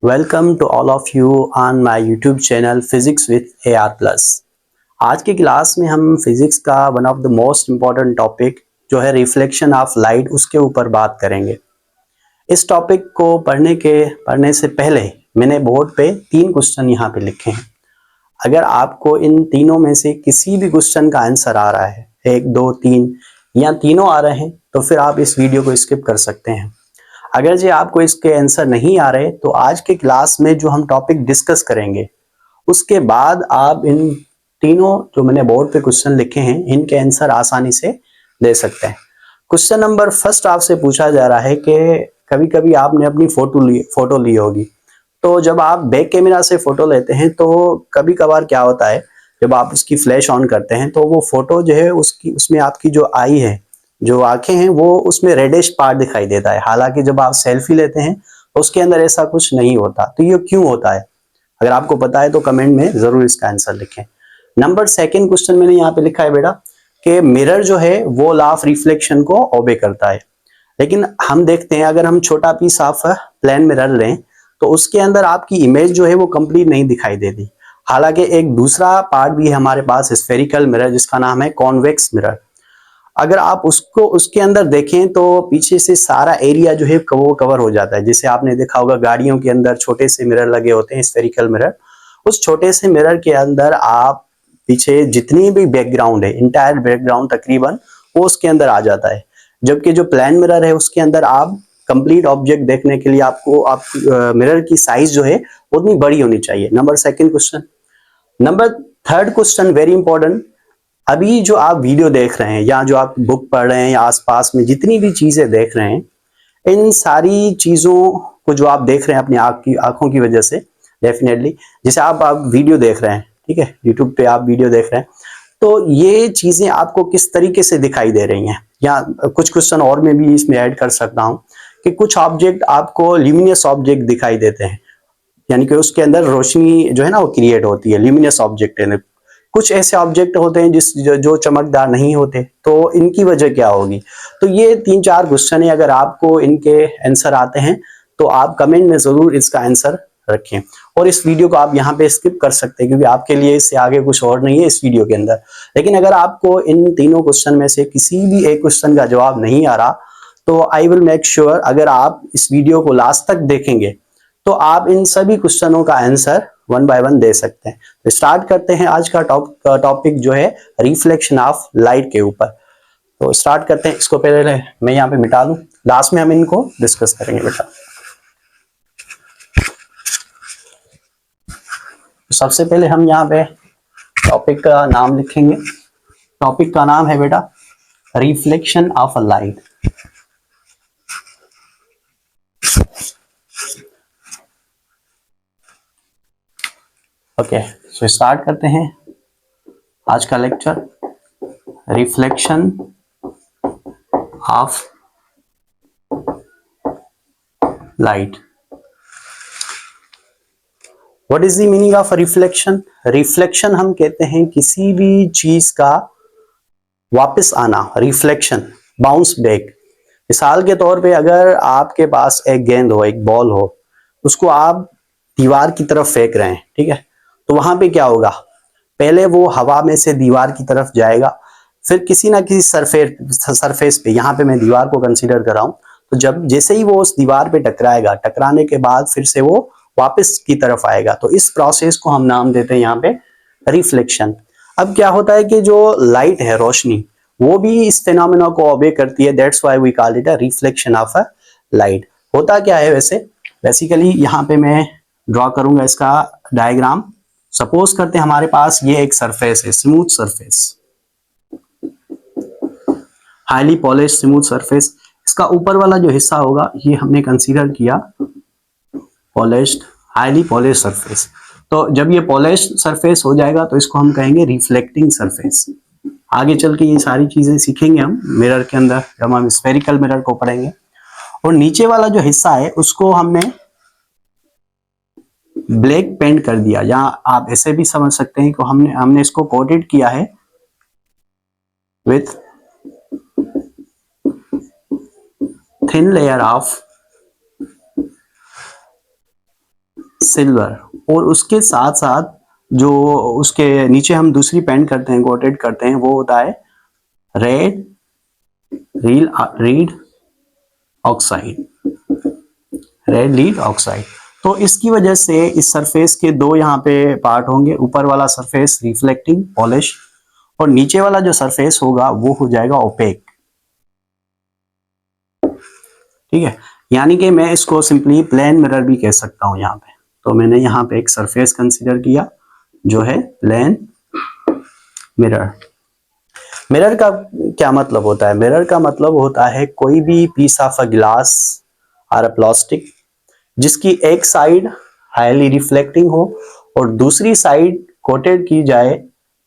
Welcome to all of you on my YouTube channel physics with AR plus. आज की class में हम physics का one of the most important topic जो है रिफ्लेक्शन ऑफ लाइट उसके ऊपर बात करेंगे। इस टॉपिक को पढ़ने से पहले मैंने बोर्ड पे 3 क्वेश्चन यहाँ पे लिखे हैं। अगर आपको इन तीनों में से किसी भी क्वेश्चन का आंसर आ रहा है, 1 2 3 या तीनों आ रहे हैं, तो फिर आप इस वीडियो को स्किप कर सकते हैं। अगर जी आपको इसके आंसर नहीं आ रहे तो आज के क्लास में जो हम टॉपिक डिस्कस करेंगे उसके बाद आप इन तीनों जो मैंने बोर्ड पे क्वेश्चन लिखे हैं इनके आंसर आसानी से दे सकते हैं। क्वेश्चन नंबर फर्स्ट आपसे पूछा जा रहा है कि कभी कभी आपने अपनी फोटो ली होगी, तो जब आप बैक कैमरा से फोटो लेते हैं तो कभी कभार क्या होता है, जब आप उसकी फ्लैश ऑन करते हैं तो वो फोटो जो है उसमें आपकी जो आई है, जो आंखें हैं, वो उसमें रेडिश पार्ट दिखाई देता है। हालांकि जब आप सेल्फी लेते हैं तो उसके अंदर ऐसा कुछ नहीं होता। तो ये क्यों होता है? अगर आपको पता है तो कमेंट में जरूर इसका आंसर लिखें। नंबर सेकंड क्वेश्चन मैंने यहाँ पे लिखा है बेटा कि मिरर जो है वो लॉ ऑफ रिफ्लेक्शन को ओबे करता है। लेकिन हम देखते हैं, अगर हम छोटा पीस ऑफ प्लेन मिरर लें तो उसके अंदर आपकी इमेज जो है वो कंप्लीट नहीं दिखाई देती। हालांकि एक दूसरा पार्ट भी है हमारे पास, स्फेरिकल मिरर, जिसका नाम है कॉन्वेक्स मिरर। अगर आप उसको उसके अंदर देखें तो पीछे से सारा एरिया जो है वो कवर हो जाता है। जैसे आपने देखा होगा गाड़ियों के अंदर छोटे से मिरर लगे होते हैं, स्फेरिकल मिरर। उस छोटे से मिरर के अंदर आप पीछे जितनी भी बैकग्राउंड है, इंटायर बैकग्राउंड तकरीबन वो उसके अंदर आ जाता है। जबकि जो प्लेन मिरर है उसके अंदर आप कंप्लीट ऑब्जेक्ट देखने के लिए आपको मिरर की साइज जो है उतनी बड़ी होनी चाहिए। Number second question. Number third question very important. अभी जो आप वीडियो देख रहे हैं या जो आप बुक पढ़ रहे हैं या आसपास में जितनी भी चीजें देख रहे हैं, इन सारी चीजों को जो आप देख रहे हैं अपनी आंखों की वजह से, डेफिनेटली जैसे आप वीडियो देख रहे हैं, ठीक है, यूट्यूब पे आप वीडियो देख रहे हैं, तो ये चीजें आपको किस तरीके से दिखाई दे रही हैं। या कुछ क्वेश्चन और में भी इसमें ऐड कर सकता हूं कि कुछ ऑब्जेक्ट आपको ल्यूमिनस ऑब्जेक्ट दिखाई देते हैं, यानी कि उसके अंदर रोशनी जो है ना वो क्रिएट होती है, ल्यूमिनस ऑब्जेक्ट है। कुछ ऐसे ऑब्जेक्ट होते हैं जो चमकदार नहीं होते, तो इनकी वजह क्या होगी। तो ये 3-4 क्वेश्चन है। अगर आपको इनके आंसर आते हैं तो आप कमेंट में जरूर इसका आंसर रखें। और इस वीडियो को आप यहाँ पे स्किप कर सकते हैं क्योंकि आपके लिए इससे आगे कुछ और नहीं है इस वीडियो के अंदर। लेकिन अगर आपको इन तीनों क्वेश्चन में से किसी भी एक क्वेश्चन का जवाब नहीं आ रहा तो आई विल मेक श्योर, अगर आप इस वीडियो को लास्ट तक देखेंगे तो आप इन सभी क्वेश्चनों का आंसर वन बाय वन दे सकते हैं। तो स्टार्ट करते हैं आज का टॉपिक जो है रिफ्लेक्शन ऑफ लाइट के ऊपर। तो स्टार्ट करते हैं। इसको पहले मैं यहाँ पे मिटा लूं, लास्ट में हम इनको डिस्कस करेंगे बेटा। तो सबसे पहले हम यहाँ पे टॉपिक का नाम लिखेंगे। टॉपिक का नाम है बेटा reflection of a light. Okay, so start करते हैं आज का lecture, reflection of light. What is the meaning of reflection? Reflection हम कहते हैं किसी भी चीज का वापस आना, रिफ्लेक्शन, बाउंस बैक। मिसाल के तौर पे अगर आपके पास एक गेंद हो, एक बॉल हो, उसको आप दीवार की तरफ फेंक रहे हैं, ठीक है, तो वहां पे क्या होगा, पहले वो हवा में से दीवार की तरफ जाएगा, फिर किसी ना किसी सरफेस पे, यहाँ पे मैं दीवार को कंसीडर कर रहा हूं, तो जब जैसे ही वो उस दीवार पे टकराएगा, टकराने के बाद फिर से वो वापस की तरफ आएगा। तो इस प्रोसेस को हम नाम देते हैं यहाँ पे रिफ्लेक्शन। अब क्या होता है कि जो लाइट है, रोशनी, वो भी इस फिनोमेना को ओबे करती है। That's why we call it a reflection of a light. होता क्या है वैसे, बेसिकली यहाँ पे मैं ड्रॉ करूंगा इसका डायग्राम। सपोज करते हैं हमारे पास ये एक सरफेस है, smooth surface, highly polish smooth surface. इसका ऊपर वाला जो हिस्सा होगा ये हमने कंसीडर किया पॉलिश्ड, हाईली पॉलिश सरफेस। तो जब ये पॉलिश सरफेस हो जाएगा तो इसको हम कहेंगे रिफ्लेक्टिंग सरफेस। आगे चल के ये सारी चीजें सीखेंगे हम मिरर के अंदर जब हम स्फेरिकल मिरर को पढ़ेंगे। और नीचे वाला जो हिस्सा है उसको हमने ब्लैक पेंट कर दिया, या आप ऐसे भी समझ सकते हैं कि हमने इसको कोटेड किया है with thin layer of silver, और उसके साथ साथ जो उसके नीचे हम दूसरी पेंट करते हैं, कोटेड करते हैं, वो होता है red read oxide, red lead oxide. तो इसकी वजह से इस सरफेस के दो यहाँ पे पार्ट होंगे, ऊपर वाला सरफेस रिफ्लेक्टिंग पॉलिश, और नीचे वाला जो सरफेस होगा वो हो जाएगा ओपेक। ठीक है, यानी कि मैं इसको सिंपली प्लेन मिरर भी कह सकता हूं यहाँ पे। तो मैंने यहाँ पे एक सरफेस कंसीडर किया जो है प्लेन मिरर। मिरर का क्या मतलब होता है? मिरर का मतलब होता है कोई भी पीस ऑफ अ ग्लास और अ प्लास्टिक जिसकी एक साइड हाईली रिफ्लेक्टिंग हो और दूसरी साइड कोटेड की जाए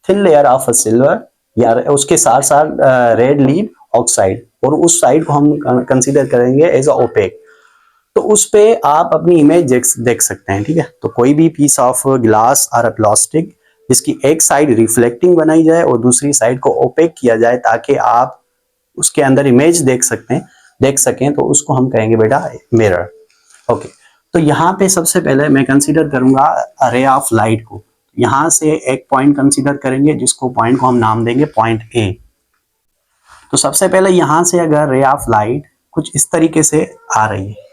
thin layer of a silver या उसके साथ साथ रेड लीड ऑक्साइड, और उस साइड को हम कंसीडर करेंगे एज अ ओपेक। तो उस पे आप अपनी इमेज देख सकते हैं। ठीक है, तो कोई भी पीस ऑफ ग्लास और प्लास्टिक जिसकी एक साइड रिफ्लेक्टिंग बनाई जाए और दूसरी साइड को ओपेक किया जाए ताकि आप उसके अंदर इमेज देख सकें, तो उसको हम कहेंगे बेटा मिरर। ओके, तो यहाँ पे सबसे पहले मैं कंसीडर करूंगा रे ऑफ लाइट को। यहां से एक पॉइंट कंसीडर करेंगे जिसको पॉइंट को हम नाम देंगे पॉइंट ए। तो सबसे पहले यहां से अगर रे ऑफ लाइट कुछ इस तरीके से आ रही है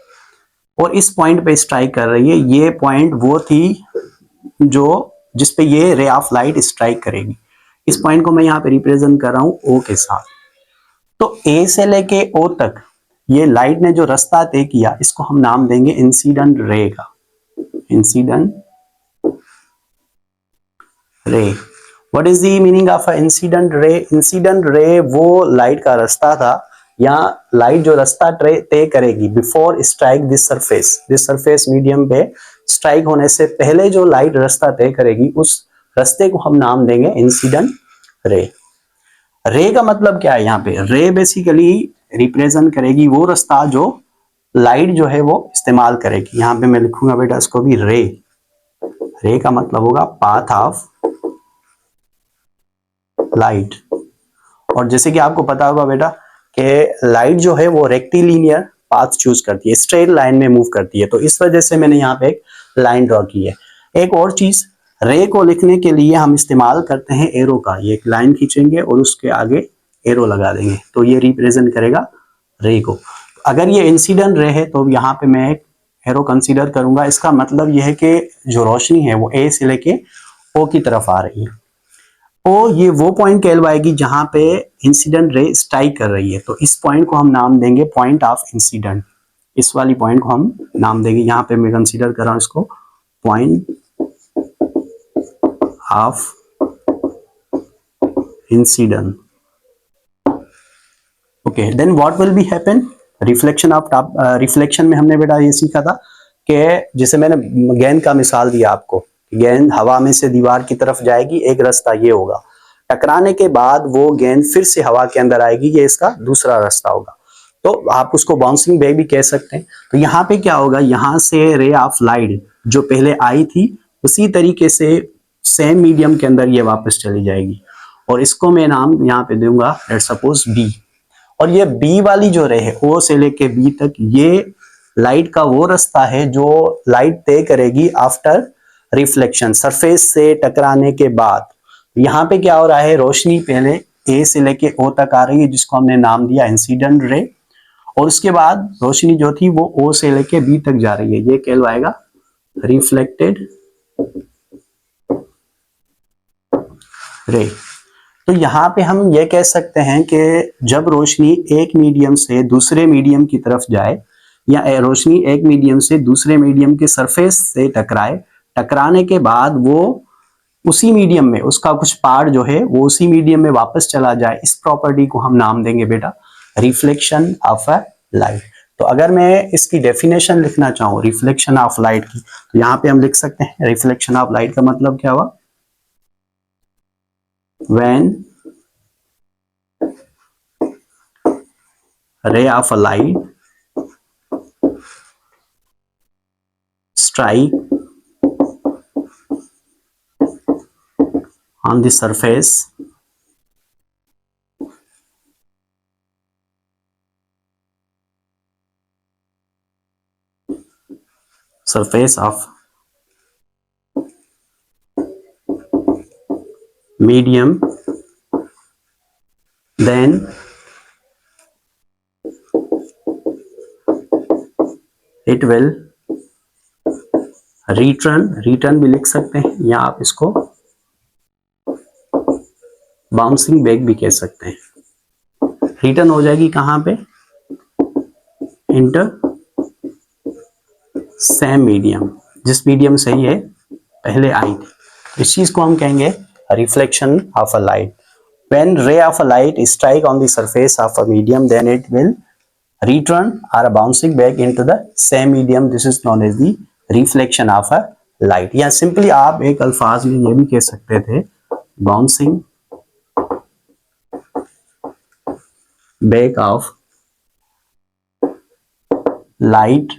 और इस पॉइंट पे स्ट्राइक कर रही है, ये पॉइंट वो थी जो जिस पे ये रे ऑफ लाइट स्ट्राइक करेगी। इस पॉइंट को मैं यहाँ पे रिप्रेजेंट कर रहा हूं ओ के साथ। तो ए से लेके ओ तक ये लाइट ने जो रास्ता तय किया, इसको हम नाम देंगे इंसिडेंट रे का, incident ray. What is the meaning of a incident ray? Incident ray वो लाइट का रास्ता था, या लाइट जो रास्ता तय करेगी before strike this surface medium पे स्ट्राइक होने से पहले जो लाइट रास्ता तय करेगी, उस रास्ते को हम नाम देंगे इंसिडेंट रे। रे का मतलब क्या है? यहाँ पे रे बेसिकली रिप्रेजेंट करेगी वो रास्ता जो लाइट जो है वो इस्तेमाल करेगी। यहाँ पे मैं लिखूंगा बेटा इसको भी रे। रे का मतलब होगा पाथ ऑफ लाइट। और जैसे कि आपको पता होगा बेटा कि लाइट जो है वो रेक्टिलिनियर पाथ चूज करती है, स्ट्रेट लाइन में मूव करती है। तो इस वजह से मैंने यहाँ पे एक लाइन ड्रॉ की है। एक और चीज, रे को लिखने के लिए हम इस्तेमाल करते हैं एरो का। ये एक लाइन खींचेंगे और उसके आगे एरो लगा देंगे, तो ये रिप्रेजेंट करेगा रे को। अगर ये इंसिडेंट रे है तो यहाँ पे मैं एक एरो कंसीडर करूंगा। इसका मतलब यह है कि जो रोशनी है वो ए से लेके ओ की तरफ आ रही है। ओ ये वो पॉइंट कहलवाएगी जहां पे इंसिडेंट रे स्ट्राइक कर रही है। तो इस पॉइंट को हम नाम देंगे पॉइंट ऑफ इंसिडेंट। इस वाली पॉइंट को हम नाम देंगे, यहां पे मैं कंसीडर कर रहा हूं इसको point of incident. Okay, then what will be happen? Reflection of top. Reflection में हमने बेटा ये सीखा था कि जैसे मैंने गेंद का मिसाल दिया आपको, गेंद हवा में से दीवार की तरफ जाएगी, एक रास्ता ये होगा, टकराने के बाद वो गेंद फिर से हवा के अंदर आएगी, ये इसका दूसरा रास्ता होगा। तो आप उसको बाउंसिंग बैक भी कह सकते हैं। तो यहाँ पे क्या होगा, यहाँ से रे ऑफ लाइट जो पहले आई थी उसी तरीके से सेम मीडियम के अंदर ये वापस चली जाएगी, और इसको मैं नाम यहाँ पे दूंगा लेट्स सपोज बी। और ये बी वाली जो रे है ओ से लेके बी तक, ये लाइट का वो रास्ता है जो लाइट तय करेगी आफ्टर रिफ्लेक्शन, सरफेस से टकराने के बाद। यहाँ पे क्या हो रहा है, रोशनी पहले ए से लेके ओ तक आ रही है जिसको हमने नाम दिया इंसिडेंट रे, और उसके बाद रोशनी जो थी वो ओ से लेके बी तक जा रही है, ये कहलवाएगा रिफ्लेक्टेड रे। तो यहाँ पे हम ये कह सकते हैं कि जब रोशनी एक मीडियम से दूसरे मीडियम की तरफ जाए, या रोशनी एक मीडियम से दूसरे मीडियम के सरफेस से टकराए, टकराने के बाद वो उसी मीडियम में उसका कुछ पार्ट जो है वो उसी मीडियम में वापस चला जाए, इस प्रॉपर्टी को हम नाम देंगे बेटा रिफ्लेक्शन ऑफ अ लाइट। तो अगर मैं इसकी डेफिनेशन लिखना चाहूँ रिफ्लेक्शन ऑफ लाइट की, तो यहाँ पे हम लिख सकते हैं रिफ्लेक्शन ऑफ लाइट का मतलब क्या हुआ, when ray of a light strike on the surface of medium, then it will return भी लिख सकते हैं, या आप इसको बाउंसिंग बैक भी कह सकते हैं। रिटर्न हो जाएगी कहां पे, इंटर सेम मीडियम, जिस मीडियम से ये पहले आई थी। इस चीज को हम कहेंगे reflection of a light. When ray of a light strike on the surface of a medium, then it will return or bouncing back into the same medium. This is known as the reflection of a light. या simply आप एक अल्फाज में ये भी कह सकते थे, bouncing back of light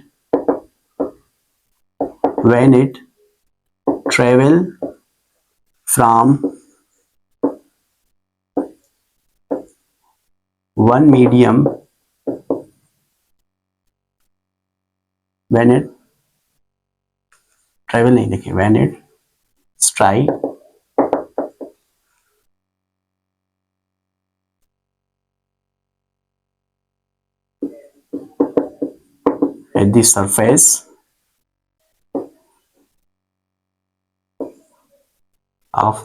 when it travel from one medium, when it travel नहीं लिखे, when it strike at the surface of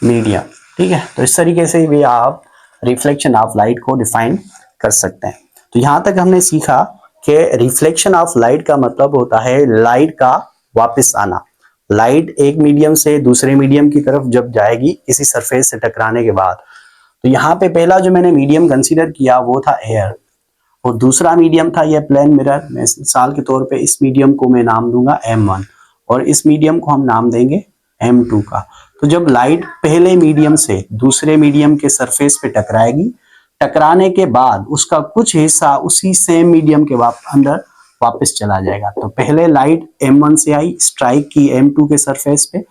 media. ठीक है, तो इस तरीके से भी आप रिफ्लेक्शन ऑफ लाइट को डिफाइन कर सकते हैं। तो यहां तक हमने सीखा कि रिफ्लेक्शन ऑफ लाइट का मतलब होता है लाइट का वापस आना। लाइट एक मीडियम से दूसरे मीडियम की तरफ जब जाएगी किसी सरफेस से टकराने के बाद, तो यहाँ पे पहला जो मैंने मीडियम कंसीडर किया वो था एयर, और दूसरा मीडियम था ये प्लेन मिरर। मिसाल के तौर पे इस मीडियम को मैं नाम दूंगा M1 और इस मीडियम को हम नाम देंगे M2 का। तो जब लाइट पहले मीडियम से दूसरे मीडियम के सरफेस पे टकराएगी, टकराने के बाद उसका कुछ हिस्सा उसी सेम मीडियम के अंदर वापस चला जाएगा। तो पहले लाइट M1 से आई, स्ट्राइक की M2 के सरफेस पे,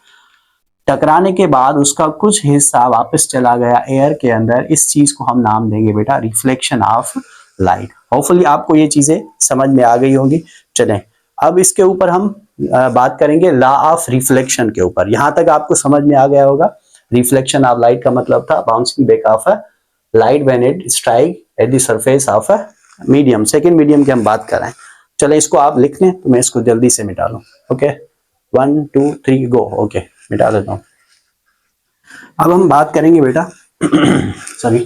टकराने के बाद उसका कुछ हिस्सा वापस चला गया एयर के अंदर। इस चीज को हम नाम देंगे बेटा रिफ्लेक्शन ऑफ लाइट। होपफुली आपको ये चीजें समझ में आ गई होंगी। चलें अब इसके ऊपर हम बात करेंगे लॉ ऑफ रिफ्लेक्शन के ऊपर। यहां तक आपको समझ में आ गया होगा, रिफ्लेक्शन ऑफ लाइट का मतलब था bouncing back of a light when it strike at the surface of a medium. Second medium की हम बात कर रहे हैं। चले इसको आप लिख लें तो मैं इसको जल्दी से मिटा लूं। ओके 1 2 3 गो। ओके मिटा देता हूं। अब हम बात करेंगे बेटा सॉरी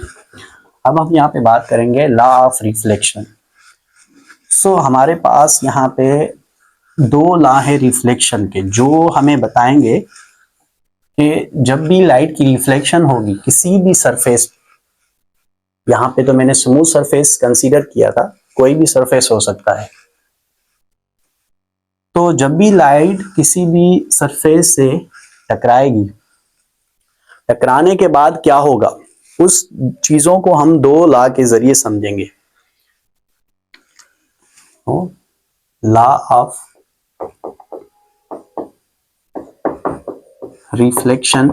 अब हम यहाँ पे बात करेंगे लॉ ऑफ रिफ्लेक्शन। सो हमारे पास यहाँ पे दो लॉ है रिफ्लेक्शन के, जो हमें बताएंगे कि जब भी लाइट की रिफ्लेक्शन होगी किसी भी सरफेस, यहाँ पे तो मैंने स्मूथ सरफेस कंसीडर किया था, कोई भी सरफेस हो सकता है। तो जब भी लाइट किसी भी सरफेस से टकराएगी, टकराने के बाद क्या होगा, उस चीजों को हम दो लॉ के जरिए समझेंगे। Law of reflection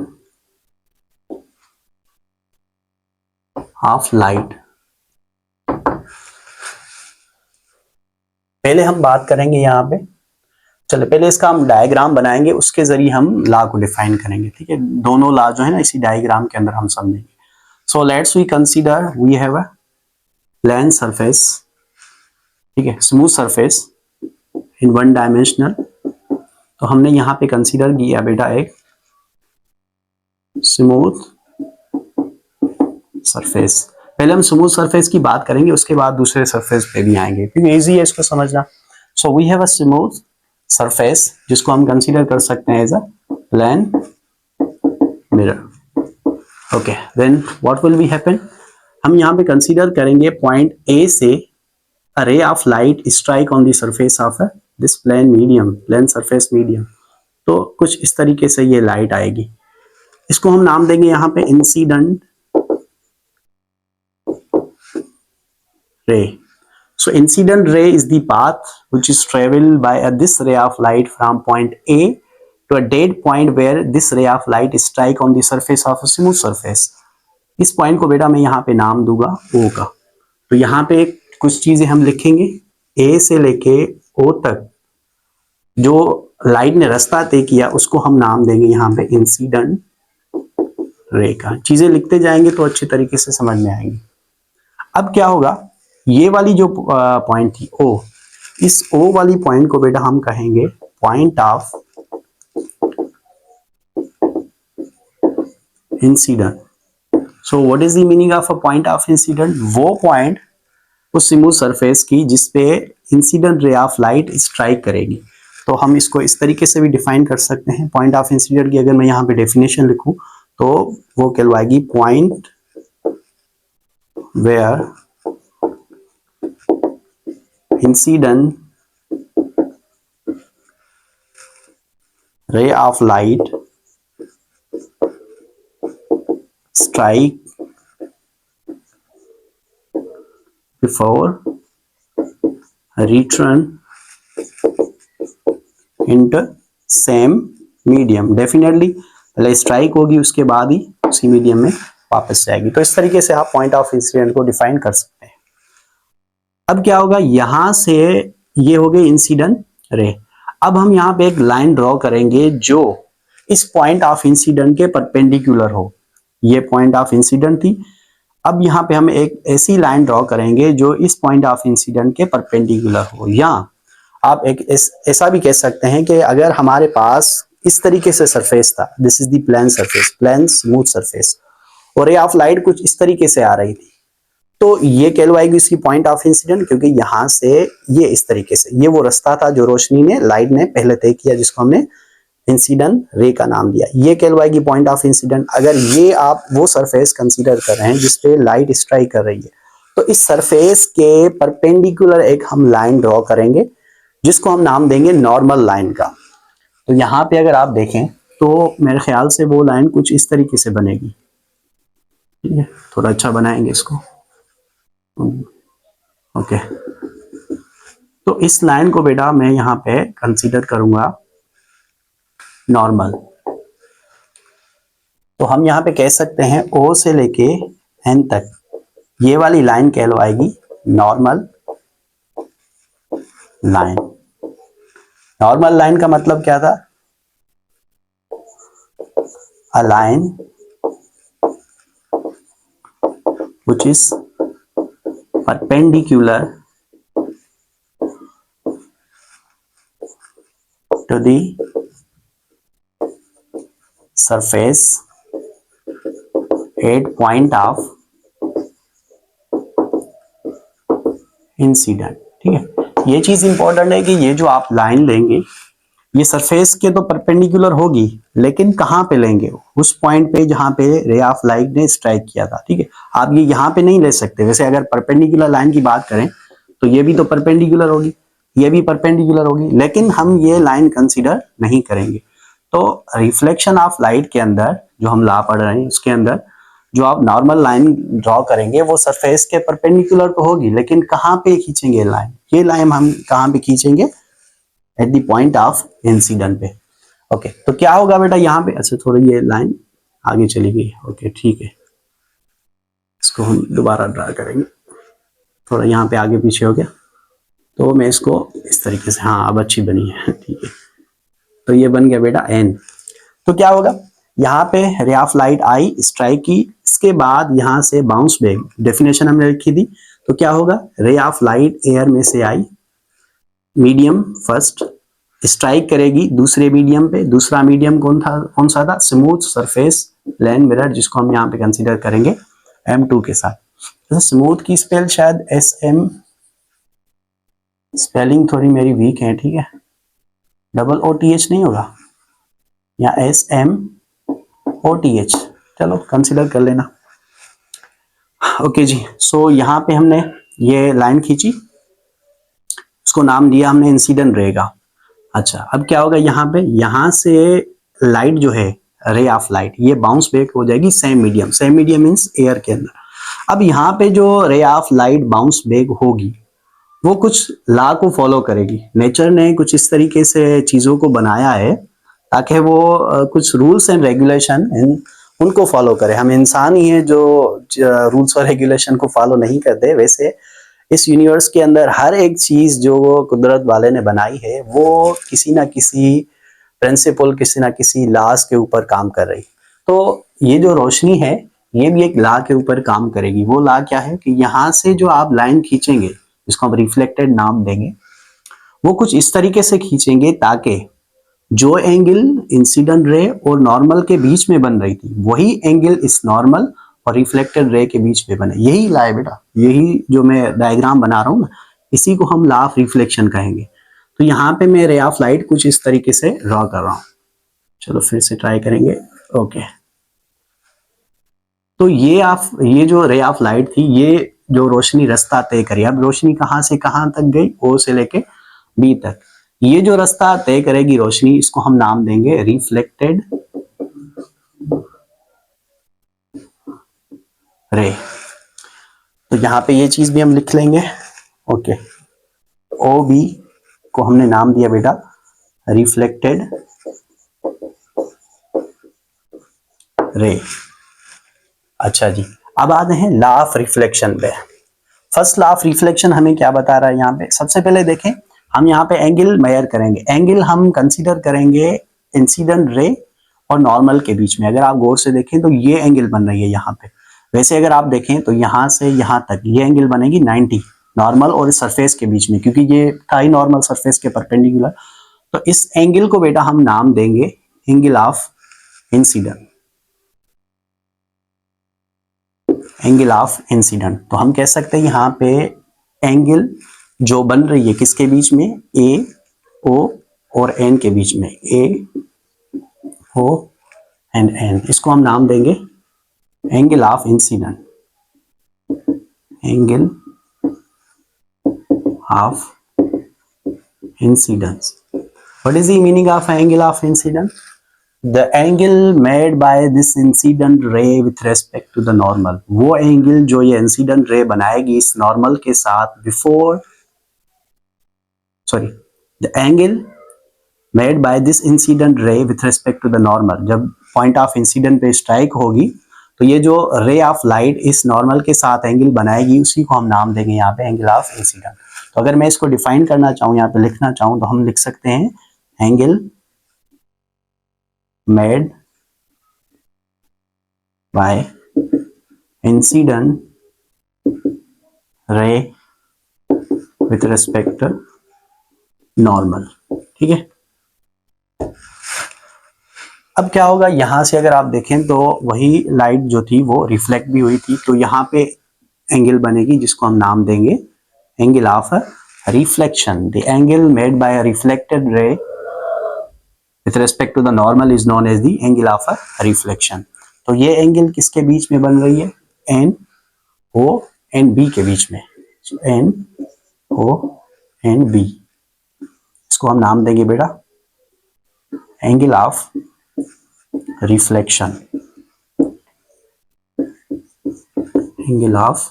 of light. पहले हम बात करेंगे यहां पे, चलो पहले इसका हम डायग्राम बनाएंगे, उसके जरिए हम लॉ को डिफाइन करेंगे। ठीक है, दोनों लॉ जो है ना इसी डायग्राम के अंदर हम समझेंगे। So let's we consider we have a plane surface, ठीक है, smooth surface in one dimensional. तो हमने यहां पे कंसीडर किया बेटा एक स्मूथ सरफेस। पहले हम स्मूथ सरफेस की बात करेंगे, उसके बाद दूसरे सरफेस पे भी आएंगे क्योंकि इजी है इसको समझना। So we have a smooth surface जिसको हम कंसीडर कर सकते हैं as a plane mirror. Okay then what will be happen, हम यहाँ पे कंसीडर करेंगे पॉइंट ए से a ray of light strike on the surface of this plane surface medium। तो कुछ इस तरीके से ये लाइट आएगी, इसको हम नाम देंगे यहाँ पे incident ray. So incident ray is the path which is traveled by this ray of light from point A to a dead point where this ray of light strike on the surface of a smooth surface। इस point को बेटा मैं यहाँ पे नाम दूंगा O का। तो यहाँ पे कुछ चीजें हम लिखेंगे, A से लेके O तक जो लाइट ने रास्ता तय किया उसको हम नाम देंगे यहाँ पे इंसिडेंट रे का। चीजें लिखते जाएंगे तो अच्छे तरीके से समझ में आएंगी। अब क्या होगा, ये वाली जो पॉइंट थी ओ, इस ओ वाली पॉइंट को बेटा हम कहेंगे point of incident. So what is the meaning of a point of incident? वो पॉइंट उस स्मूथ सरफेस की जिसपे incident ray of light strike करेगी। तो हम इसको इस तरीके से भी डिफाइन कर सकते हैं। पॉइंट ऑफ इंसिडेंट की अगर मैं यहाँ पे डेफिनेशन लिखूं तो वो कहलवाएगी point where incident ray of light strike before return into same medium। Definitely पहले स्ट्राइक होगी, उसके बाद ही उसी मीडियम में वापस जाएगी। तो इस तरीके से आप पॉइंट ऑफ इंसिडेंट को डिफाइन कर सकते हैं। अब क्या होगा, यहां से ये हो गई इंसिडेंट रे। अब हम यहाँ पे एक लाइन ड्रॉ करेंगे जो इस पॉइंट ऑफ इंसिडेंट के परपेंडिकुलर हो। ये पॉइंट ऑफ इंसिडेंट थी, अब यहाँ पे हम एक ऐसी लाइन ड्रॉ करेंगे जो इस पॉइंट ऑफ इंसिडेंट के परपेंडिकुलर हो। या आप एक ऐसा भी कह सकते हैं कि अगर हमारे पास इस तरीके से सरफेस था, this is the plane surface, plane smooth surface, और रे ऑफ लाइट कुछ इस तरीके से आ रही थी, तो ये कहलवाएगी इसकी पॉइंट ऑफ इंसिडेंट, क्योंकि यहां से ये इस तरीके से, ये वो रास्ता था जो रोशनी ने, लाइट ने पहले तय किया, जिसको हमने इंसिडेंट रे का नाम दिया। ये कहलवाएगी पॉइंट ऑफ इंसिडेंट। अगर ये आप वो सरफेस कंसीडर कर रहे हैं जिसपे लाइट स्ट्राइक कर रही है, तो इस सरफेस के परपेंडिकुलर एक हम लाइन ड्रॉ करेंगे जिसको हम नाम देंगे नॉर्मल लाइन का। तो यहाँ पे अगर आप देखें तो मेरे ख्याल से वो लाइन कुछ इस तरीके से बनेगी। ठीक है, थोड़ा अच्छा बनाएंगे इसको। ओके, तो इस लाइन को बेटा मैं यहाँ पे कंसीडर करूंगा नॉर्मल। तो हम यहाँ पे कह सकते हैं ओ से लेके एन तक ये वाली लाइन कहलवाएगी नॉर्मल लाइन। नॉर्मल लाइन का मतलब क्या था? A line which is perpendicular to the surface at point of incident. ठीक है, ये चीज इंपॉर्टेंट है कि ये जो आप लाइन लेंगे ये सरफेस के तो परपेंडिकुलर होगी, लेकिन कहां पे लेंगे? उस पॉइंट पे जहां पे रे ऑफ लाइट ने स्ट्राइक किया था। ठीक है, आप ये यहां पे नहीं ले सकते। वैसे अगर परपेंडिकुलर लाइन की बात करें तो ये भी तो परपेंडिकुलर होगी, ये भी परपेंडिकुलर होगी, लेकिन हम ये लाइन कंसीडर नहीं करेंगे। तो रिफ्लेक्शन ऑफ लाइट के अंदर जो हम ला पढ़ रहे हैं उसके अंदर जो आप नॉर्मल लाइन ड्रॉ करेंगे वो सरफेस के परपेंडिकुलर तो होगी, लेकिन कहाँ पे खींचेंगे लाइन? ये लाइन हम कहाँ पे खींचेंगे? Eight the point of incident पे। ओके, तो क्या होगा बेटा यहाँ पे? अच्छा, थोड़ी ये लाइन आगे चली गई। ओके, ठीक है, इसको हम दोबारा ड्रा करेंगे। थोड़ा यहाँ पे आगे पीछे हो गया, तो मैं इसको इस तरीके से, हाँ अब अच्छी बनी है। ठीक है, तो ये बन गया बेटा एन। तो क्या होगा, यहाँ पे रे ऑफ लाइट आई, स्ट्राइक की, इसके बाद यहाँ से बाउंस बैक, डेफिनेशन हमने लिखी थी। तो क्या होगा, रे ऑफ लाइट एयर में से आई, मीडियम फर्स्ट, स्ट्राइक करेगी दूसरे मीडियम पे। दूसरा मीडियम कौन सा था? स्मूथ सरफेस प्लेन मिरर, जिसको हम यहाँ पे कंसीडर करेंगे M2 के साथ। तो स्मूथ की स्पेल शायद SM, स्पेलिंग थोड़ी मेरी वीक है। ठीक है, OOTH नहीं होगा या SMOTH, चलो कंसीडर कर लेना। ओके जी, सो यहाँ पे हमने ये लाइन खींची, उसको नाम दिया हमने इंसिडेंट रे का। अच्छा, अब क्या होगा यहाँ पे, यहाँ से लाइट जो है, रे ऑफ लाइट, ये बाउंस बैक हो जाएगी same medium. Same medium means air के अंदर। अब यहाँ पे जो रे ऑफ लाइट बाउंस बैक होगी वो कुछ लॉ को फॉलो करेगी। नेचर ने कुछ इस तरीके से चीजों को बनाया है ताकि वो कुछ रूल्स एंड रेगुलेशन उनको फॉलो करे। हम इंसान ही हैं जो रूल्स और रेगुलेशन को फॉलो नहीं करते। वैसे इस यूनिवर्स के अंदर हर एक चीज जो कुदरत वाले ने बनाई है वो किसी ना किसी प्रिंसिपल, किसी ना किसी लॉज के ऊपर काम कर रही। तो ये जो रोशनी है ये भी एक लॉ के ऊपर काम करेगी। वो लॉ क्या है कि यहाँ से जो आप लाइन खींचेंगे, जिसको हम रिफ्लेक्टेड नाम देंगे, वो कुछ इस तरीके से खींचेंगे ताकि जो एंगल इंसिडेंट रे और नॉर्मल के बीच में बन रही थी वही एंगल इस नॉर्मल और रिफ्लेक्टेड रे के बीच में बने। यही लॉ है बेटा, यही जो मैं डायग्राम बना रहा हूँ ना, इसी को हम लॉ ऑफ रिफ्लेक्शन कहेंगे। तो यहाँ पे मैं रे ऑफ लाइट कुछ इस तरीके से ड्रॉ कर रहा हूँ। चलो फिर से ट्राई करेंगे। ओके, तो ये जो रे ऑफ लाइट थी, ये जो रोशनी रास्ता तय करी, अब रोशनी कहां से कहां तक गई, ओ से लेके बी तक। ये जो रास्ता तय करेगी रोशनी, इसको हम नाम देंगे रिफ्लेक्टेड रे। तो यहाँ पे ये चीज भी हम लिख लेंगे। ओके, ओ बी को हमने नाम दिया बेटा रिफ्लेक्टेड रे। अच्छा जी, अब आते हैं लॉ ऑफ रिफ्लेक्शन पे। फर्स्ट लॉ ऑफ रिफ्लेक्शन हमें क्या बता रहा है यहाँ पे? सबसे पहले देखें, हम यहाँ पे एंगल मेजर करेंगे। एंगल हम कंसीडर करेंगे इंसिडेंट रे और नॉर्मल के बीच में। अगर आप गौर से देखें तो ये एंगल बन रही है यहाँ पे। वैसे अगर आप देखें तो यहाँ से यहाँ तक ये एंगल बनेगी 90 नॉर्मल और सरफेस के बीच में, क्योंकि ये था ही नॉर्मल सरफेस के परपेंडिकुलर। तो इस एंगल को बेटा हम नाम देंगे angle of incident, angle of incident. तो हम कह सकते हैं यहाँ पे एंगल जो बन रही है किसके बीच में, ए ओ और एन के बीच में, ए ओ एंड एन, इसको हम नाम देंगे angle of incident, angle of incidence. What is the meaning of angle of incident? The angle made by this incident ray with respect to the normal, वो एंगल जो ये इंसिडेंट रे बनाएगी इस normal के साथ the angle made by this incident ray with respect to the normal, जब point of incident पे strike होगी तो ये जो रे ऑफ लाइट इस नॉर्मल के साथ एंगल बनाएगी उसी को हम नाम देंगे यहाँ पे एंगल ऑफ इंसिडेंट। तो अगर मैं इसको डिफाइन करना चाहूँ, यहाँ पे लिखना चाहूँ, तो हम लिख सकते हैं angle made by incident ray with respect to normal। ठीक है, अब क्या होगा, यहां से अगर आप देखें तो वही लाइट जो थी वो रिफ्लेक्ट भी हुई थी, तो यहाँ पे एंगल बनेगी जिसको हम नाम देंगे angle of reflection. The angle made by a reflected ray with respect to the normal is known as the angle of a reflection। तो ये एंगल किसके बीच में बन रही है, एन ओ एंड बी के बीच में, एन ओ एंड बी, इसको हम नाम देंगे बेटा angle of reflection, angle of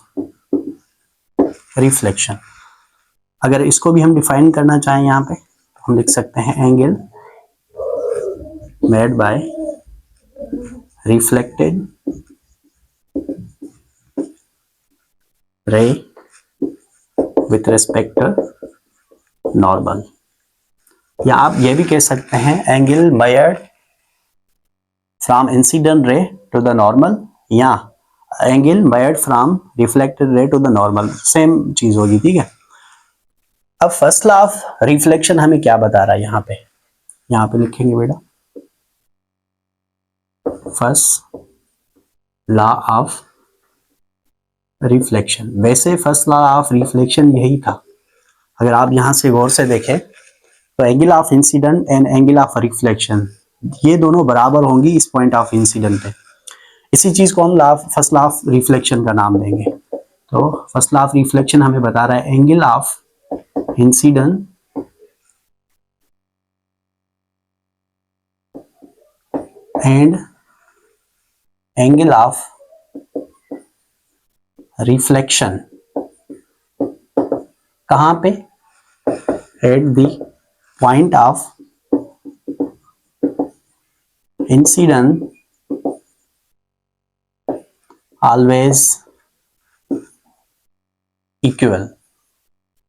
reflection. अगर इसको भी हम डिफाइन करना चाहें यहाँ पे तो हम लिख सकते हैं angle made by reflected ray with respect to normal, या आप ये भी कह सकते हैं angle measured from incident ray to the normal, या angle measured from reflected ray to the normal, same चीज होगी। ठीक है, अब फर्स्ट लॉ ऑफ रिफ्लेक्शन हमें क्या बता रहा है, यहाँ पे लिखेंगे बेटा फर्स्ट लॉ ऑफ रिफ्लेक्शन। वैसे फर्स्ट लॉ ऑफ रिफ्लेक्शन यही था। अगर आप यहां से गौर से देखें तो angle of incident and angle of reflection ये दोनों बराबर होंगी इस पॉइंट ऑफ इंसिडेंट पे। इसी चीज को हम फर्स्ट लॉ ऑफ रिफ्लेक्शन का नाम देंगे। तो फर्स्ट लॉ ऑफ रिफ्लेक्शन हमें बता रहा है angle of incident and angle of reflection कहां पे, eight the point of incident always equal,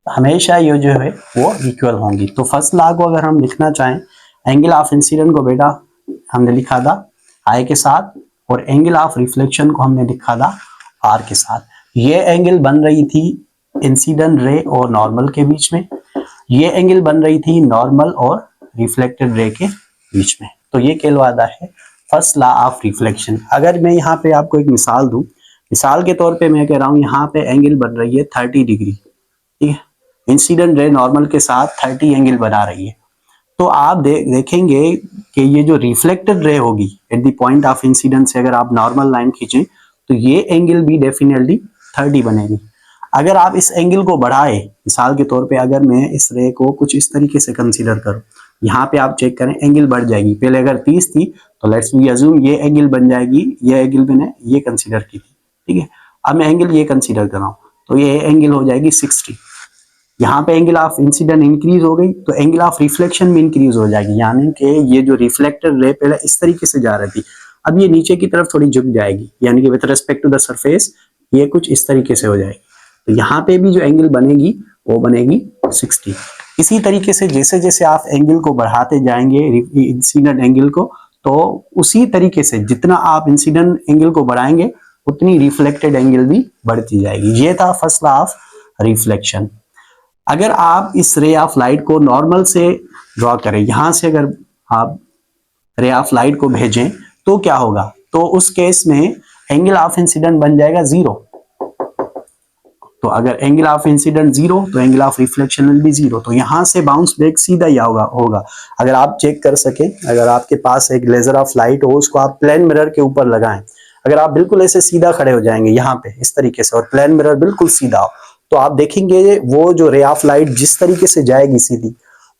हमेशा ये जो है वो इक्वल होंगी। तो फर्स्ट लॉ को अगर हम लिखना चाहें एंगल ऑफ इंसिडेंट को बेटा हमने लिखा था आई के साथ, और एंगल ऑफ रिफ्लेक्शन को हमने लिखा था आर के साथ। ये एंगल बन रही थी इंसिडेंट रे और नॉर्मल के बीच में, ये एंगल बन रही थी नॉर्मल और रिफ्लेक्टेड रे के बीच में। तो ये कहलाता है फर्स्ट लॉ ऑफ रिफ्लेक्शन। अगर मैं यहाँ पे आपको एक मिसाल दूं, मिसाल के तौर पे मैं कह रहा हूँ यहाँ पे एंगल बन रही है 30 डिग्री, ठीक है, इंसिडेंट रे नॉर्मल के साथ 30 एंगल बना रही है। तो आप देखेंगे कि ये जो रिफ्लेक्टेड रे होगी eight the point of incidence से अगर आप नॉर्मल लाइन खींचें तो ये एंगल भी डेफिनेटली 30 बनेगी। अगर आप इस एंगल को बढ़ाए, मिसाल के तौर पे अगर मैं इस रे को कुछ इस तरीके से कंसीडर करूं, यहाँ पे आप चेक करें एंगल बढ़ जाएगी। पहले अगर 30 थी तो लेट्स वी अज्यूम ये एंगल बन जाएगी, ये एंगल मैंने ये कंसीडर की थी, ठीक है। अब मैं एंगल ये कंसीडर कर रहा हूँ तो ये एंगल हो जाएगी 60। यहाँ पे एंगल ऑफ इंसिडेंट इंक्रीज हो गई तो एंगल ऑफ रिफ्लेक्शन भी इंक्रीज हो जाएगी, यानी कि ये जो रिफ्लेक्टेड रे पहले इस तरीके से जा रही थी, अब ये नीचे की तरफ थोड़ी झुक जाएगी, यानी कि with respect to the surface ये कुछ इस तरीके से हो जाएगी। तो यहाँ पे भी जो एंगल बनेगी वो बनेगी 60। इसी तरीके से जैसे जैसे आप एंगल को बढ़ाते जाएंगे इंसिडेंट एंगल को, तो उसी तरीके से जितना आप इंसिडेंट एंगल को बढ़ाएंगे उतनी रिफ्लेक्टेड एंगल भी बढ़ती जाएगी। ये था फर्स्ट लॉ ऑफ रिफ्लेक्शन। अगर आप इस रे ऑफ लाइट को नॉर्मल से ड्रॉ करें, यहां से अगर आप रे ऑफ लाइट को भेजें तो क्या होगा, तो उस केस में एंगल ऑफ इंसिडेंट बन जाएगा 0। तो अगर एंगल ऑफ इंसिडेंट 0 तो angle of reflection will B 0। तो यहां से बाउंस बैक सीधा ही होगा। अगर आप चेक कर सके, अगर आपके पास एक लेजर ऑफ लाइट हो, उसको आप प्लेन मिरर के ऊपर लगाएं, अगर आप बिल्कुल ऐसे सीधा खड़े हो जाएंगे यहाँ पे इस तरीके से और प्लेन मिरर बिल्कुल सीधा हो, तो आप देखेंगे वो जो रे ऑफ लाइट जिस तरीके से जाएगी सीधी,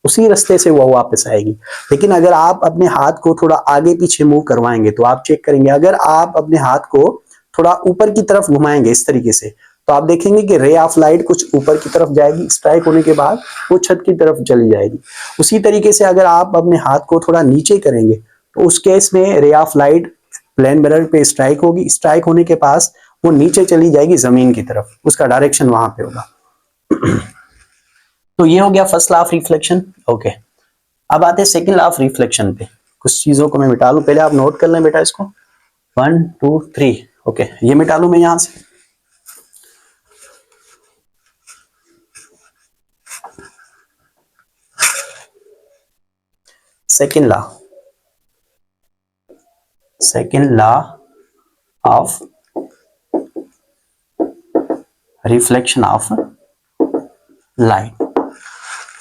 उसी रास्ते से वो वापस आएगी। लेकिन अगर आप अपने हाथ को थोड़ा आगे पीछे मूव करवाएंगे तो आप चेक करेंगे, अगर आप अपने हाथ को थोड़ा ऊपर की तरफ घुमाएंगे इस तरीके से, तो आप देखेंगे कि रे ऑफ लाइट कुछ ऊपर की तरफ जाएगी, स्ट्राइक होने के बाद वो छत की तरफ चली जाएगी। उसी तरीके से अगर आप अपने हाथ को थोड़ा नीचे करेंगे तो उस केस में ray of light plane mirror पे स्ट्राइक होगी, स्ट्राइक होने के पास वो नीचे चली जाएगी जमीन की तरफ, उसका डायरेक्शन वहां पे होगा। तो ये हो गया first law of reflection. Okay, अब आते हैं सेकंड लॉ ऑफ रिफ्लेक्शन पे। कुछ चीजों को मैं मिटा लूं, पहले आप नोट कर लें बेटा इसको, 1 2 3। ओके, ये मिटा लूं मैं यहां से। Second law of reflection of light.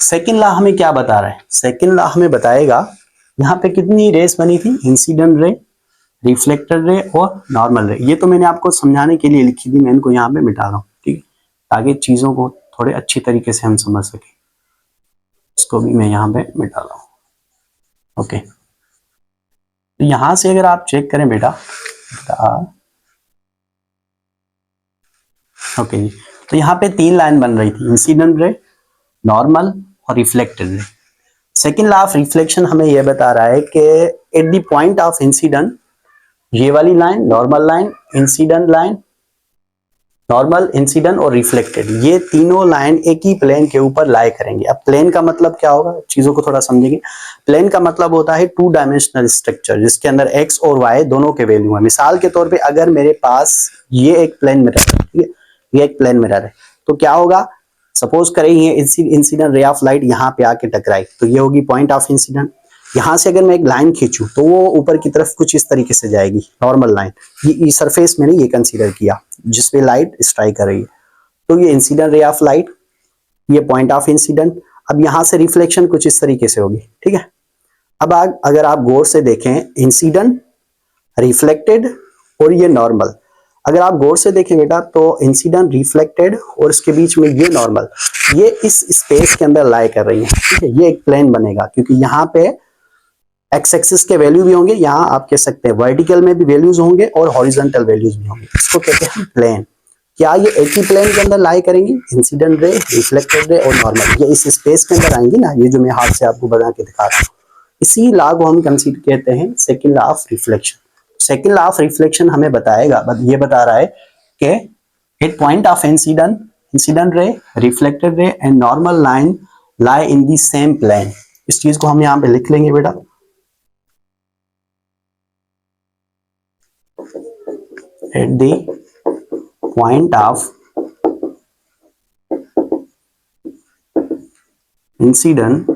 Second law हमें क्या बता रहा है, सेकंड लॉ हमें बताएगा यहाँ पे कितनी रेस बनी थी, इंसिडेंट रे, रिफ्लेक्टेड रे और नॉर्मल रे। ये तो मैंने आपको समझाने के लिए लिखी थी, मैं इनको यहाँ पे मिटा रहा हूँ, ठीक है, ताकि चीजों को थोड़े अच्छी तरीके से हम समझ सके। इसको भी मैं यहाँ पे मिटा रहा हूँ। ओके, तो यहां से अगर आप चेक करें बेटा, ओके जी, तो यहाँ पे 3 लाइन बन रही थी, इंसिडेंट रे, नॉर्मल और reflected ray. Second law of reflection हमें यह बता रहा है कि eight the point of incident, ये वाली line normal line, incident line, normal, incident और रिफ्लेक्टेड, ये तीनों लाइन एक ही प्लेन के ऊपर लाई करेंगे। अब प्लेन का मतलब क्या होगा, चीजों को थोड़ा समझेंगे। प्लेन का मतलब होता है 2 डायमेंशनल स्ट्रक्चर जिसके अंदर एक्स और वाई दोनों के वैल्यू है। मिसाल के तौर पे अगर मेरे पास ये एक प्लेन मिरर है, ठीक है, ये एक प्लेन मिरर है, तो क्या होगा, सपोज करें ये इंसिडेंट रे ऑफ लाइट यहाँ पे आके टकराई, तो ये होगी पॉइंट ऑफ इंसिडेंट। यहां से अगर मैं एक लाइन खींचूं तो वो ऊपर की तरफ कुछ इस तरीके से जाएगी, नॉर्मल लाइन। ये सरफेस मैंने ये कंसीडर किया जिसपे लाइट स्ट्राइक कर रही है, तो ये इंसिडेंट रे ऑफ लाइट, ये पॉइंट ऑफ इंसिडेंट। अब यहां से रिफ्लेक्शन कुछ इस तरीके से होगी, ठीक है। अब अगर आप गौर से देखें, इंसिडेंट, रिफ्लेक्टेड और ये नॉर्मल, अगर आप गौर से देखें बेटा तो इंसिडेंट, रिफ्लेक्टेड और इसके बीच में ये नॉर्मल, ये इस स्पेस के अंदर लाई कर रही है, ठीक है। ये एक प्लेन बनेगा क्योंकि यहाँ पे एक्स एक्सिस के वैल्यू भी होंगे, यहाँ आप कह सकते हैं वर्टिकल में भी वैल्यूज होंगे और हॉरिजॉन्टल वैल्यूज भी होंगे, इसको कहते हैं प्लेन। क्या ये एक ही प्लेन के अंदर लाई करेंगी, इंसिडेंट रे, रिफ्लेक्टेड रे और नॉर्मल, ये इस स्पेस के अंदर आएंगी ना, ये जो मैं हाथ से आपको बना के दिखा रहा हूँ, इसी लॉ को हम कंसीडर कहते हैं second law of reflection. Second law of reflection हमें बताएगा, ये बता रहा है कि at point of incident ray, reflected ray and normal line lie in the same plane. इस चीज को हम यहाँ पे लिख लेंगे बेटा, at the point of incident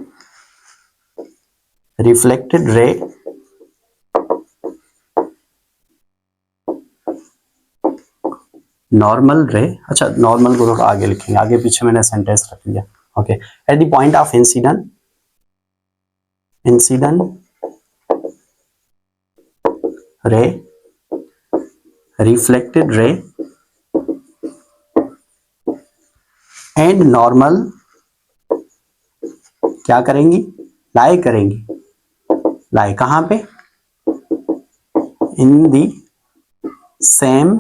reflected ray normal रे, अच्छा नॉर्मल को थोड़ा आगे लिखेंगे, आगे पीछे मैंने सेंटेंस रख लिया। Okay, eight the point of incident ray reflected ray and normal क्या करेंगी, लाई करेंगी, लाई कहां पे, इन दी सेम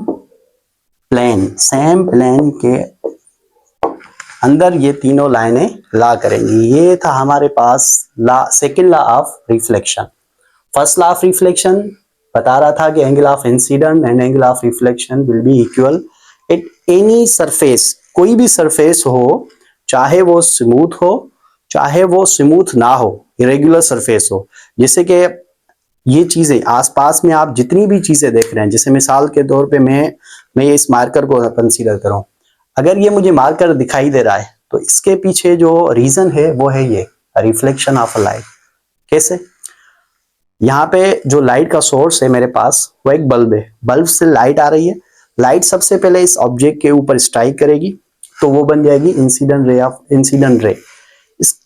प्लेन के अंदर ये तीनों लाइनें ला करेंगी। ये था हमारे पास second law of reflection. First law of reflection बता रहा था कि angle of incident and angle of reflection will be equal at any surface, कोई भी सरफेस हो, चाहे वो स्मूथ हो चाहे वो स्मूथ ना हो, इरेगुलर सरफेस हो। जैसे कि ये चीजें आसपास में आप जितनी भी चीजें देख रहे हैं, जैसे मिसाल के तौर पे मैं इस मार्कर को कंसीडर करूं, अगर ये मुझे मार्कर दिखाई दे रहा है तो इसके पीछे जो रीजन है वो है ये रिफ्लेक्शन ऑफ लाइट। कैसे, यहाँ पे जो लाइट का सोर्स है मेरे पास वो एक बल्ब है, बल्ब से लाइट आ रही है, लाइट सबसे पहले इस ऑब्जेक्ट के ऊपर स्ट्राइक करेगी तो वो बन जाएगी इंसिडेंट रे।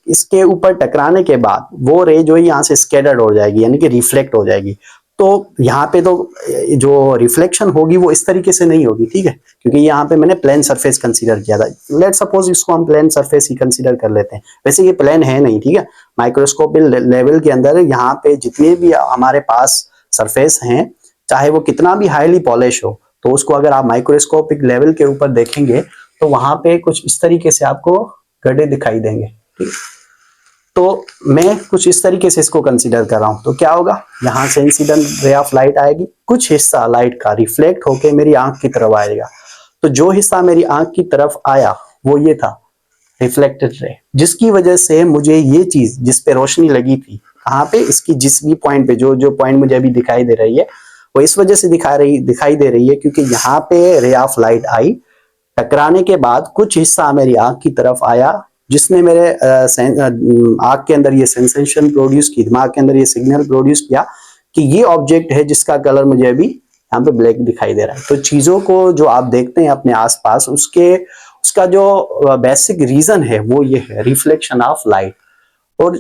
इसके ऊपर टकराने के बाद वो रे जो है यहाँ से स्कैटर्ड हो जाएगी, यानी कि रिफ्लेक्ट हो जाएगी। तो यहाँ पे तो जो रिफ्लेक्शन होगी वो इस तरीके से नहीं होगी, ठीक है, क्योंकि यहाँ पे मैंने प्लेन सरफेस कंसीडर किया था। लेट सपोज इसको हम प्लेन सरफेस ही कंसीडर कर लेते हैं, वैसे ये प्लेन है नहीं, ठीक है। माइक्रोस्कोपिक लेवल के अंदर यहाँ पे जितने भी हमारे पास सरफेस हैं, चाहे वो कितना भी हाईली पॉलिश हो, तो उसको अगर आप माइक्रोस्कोपिक लेवल के ऊपर देखेंगे तो वहां पे कुछ इस तरीके से आपको गड्ढे दिखाई देंगे, ठीक। तो मैं कुछ इस तरीके से इसको कंसीडर कर रहा हूं, तो क्या होगा, यहां से इंसिडेंट रे ऑफ लाइट आएगी, कुछ हिस्सा लाइट का रिफ्लेक्ट होके मेरी आंख की तरफ आएगा। तो जो हिस्सा मेरी आंख की तरफ आया वो ये था रिफ्लेक्टेड रे, जिसकी वजह से मुझे ये चीज जिस पे रोशनी लगी थी, कहां पे, इसकी जिस भी पॉइंट पे, जो पॉइंट मुझे अभी दिखाई दे रही है, वो इस वजह से दिखाई दे रही है क्योंकि यहाँ पे रे ऑफ लाइट आई, टकराने के बाद कुछ हिस्सा मेरी आंख की तरफ आया, जिसने मेरे आंख के अंदर ये सेंसेशन प्रोड्यूस की, दिमाग के अंदर ये सिग्नल प्रोड्यूस किया कि ये ऑब्जेक्ट है जिसका कलर मुझे अभी यहाँ पे ब्लैक दिखाई दे रहा है। तो चीजों को जो आप देखते हैं अपने आसपास, उसका जो बेसिक रीजन है वो ये है रिफ्लेक्शन ऑफ लाइट। और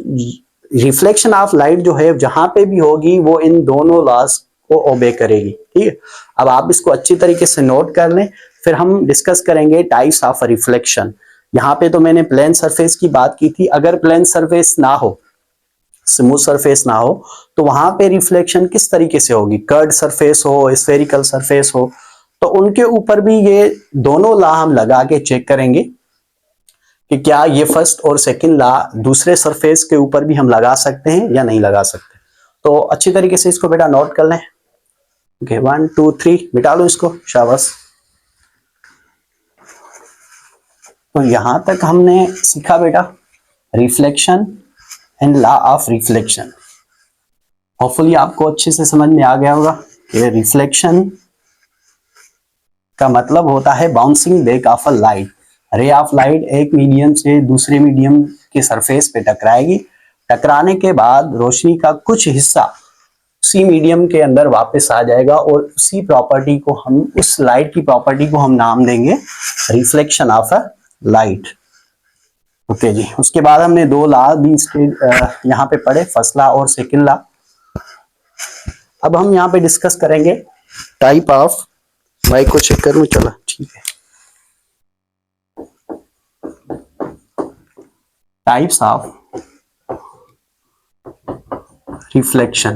रिफ्लेक्शन ऑफ लाइट जो है जहां पे भी होगी वो इन दोनों लॉज को ओबे करेगी, ठीक है। अब आप इसको अच्छी तरीके से नोट कर लें, फिर हम डिस्कस करेंगे टाइप्स ऑफ रिफ्लेक्शन। यहाँ पे तो मैंने प्लेन सरफेस की बात की थी, अगर प्लेन सरफेस ना हो, स्मूथ सरफेस ना हो, तो वहां पे रिफ्लेक्शन किस तरीके से होगी, कर्ड सरफेस हो, स्फेरिकल सरफेस हो, तो उनके ऊपर भी ये दोनों लॉ हम लगा के चेक करेंगे कि क्या ये फर्स्ट और सेकंड लॉ दूसरे सरफेस के ऊपर भी हम लगा सकते हैं या नहीं लगा सकते। तो अच्छी तरीके से इसको बेटा नोट कर लें। ओके, 1 2 3 मिटा लो इसको, शाबाश। तो यहां तक हमने सीखा बेटा reflection and law of reflection. Hopefully आपको अच्छे से समझ में आ गया होगा कि रिफ्लेक्शन का मतलब होता है bouncing back of a light. रे ऑफ लाइट एक मीडियम से दूसरे मीडियम के सरफेस पे टकराएगी, टकराने के बाद रोशनी का कुछ हिस्सा उसी मीडियम के अंदर वापस आ जाएगा और उसी प्रॉपर्टी को हम, उस लाइट की प्रॉपर्टी को हम नाम देंगे reflection of a light. Okay जी, उसके बाद हमने दो लॉ भी इसके यहाँ पे पढ़े, फर्स्ट लॉ और सेकंड लॉ। अब हम यहाँ पे डिस्कस करेंगे टाइप ऑफ, माइक को चेक करूं, चला ठीक है, टाइप्स ऑफ रिफ्लेक्शन।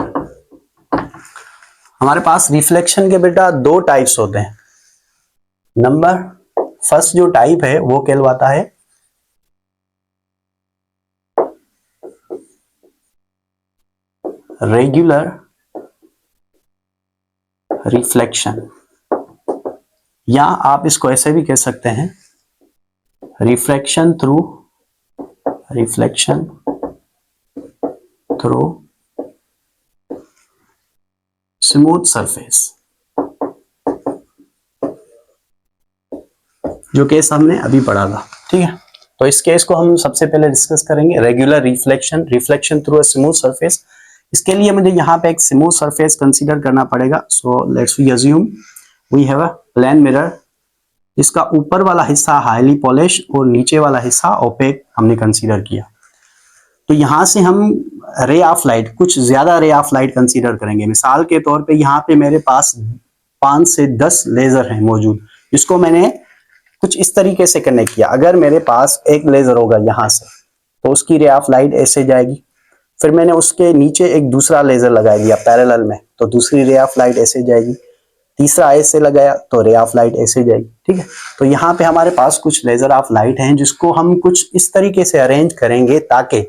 हमारे पास रिफ्लेक्शन के बेटा दो टाइप्स होते हैं। नंबर फर्स्ट जो टाइप है वो कहलवाता है रेगुलर रिफ्लेक्शन, या आप इसको ऐसे भी कह सकते हैं रिफ्लेक्शन थ्रू स्मूथ सरफेस। जो केस हमने अभी पढ़ा था, ठीक है। तो इस केस को हम सबसे पहले डिस्कस करेंगे, regular reflection, reflection through a smooth surface. इसके लिए मुझे यहाँ पे एक स्मूथ सरफेस कंसीडर करना पड़ेगा। So let's we assume we have a plane mirror, इसका ऊपर वाला हिस्सा हाईली पॉलिश और नीचे वाला हिस्सा ओपेक हमने कंसीडर किया। तो यहाँ से हम रे ऑफ लाइट, कुछ ज्यादा रे ऑफ लाइट कंसीडर करेंगे। मिसाल के तौर पे यहाँ पे मेरे पास 5 से 10 लेजर हैं मौजूद, इसको मैंने कुछ इस तरीके से कनेक्ट किया। अगर मेरे पास एक लेजर होगा यहाँ से, तो उसकी रे ऑफ लाइट ऐसे जाएगी। फिर मैंने उसके नीचे एक दूसरा लेजर लगा दिया पैरेलल में, तो दूसरी रे ऑफ लाइट ऐसे जाएगी। तीसरा ऐसे लगाया तो रे ऑफ लाइट ऐसे जाएगी, ठीक है। तो यहाँ पे हमारे पास कुछ लेजर ऑफ लाइट हैं जिसको हम कुछ इस तरीके से अरेंज करेंगे ताकि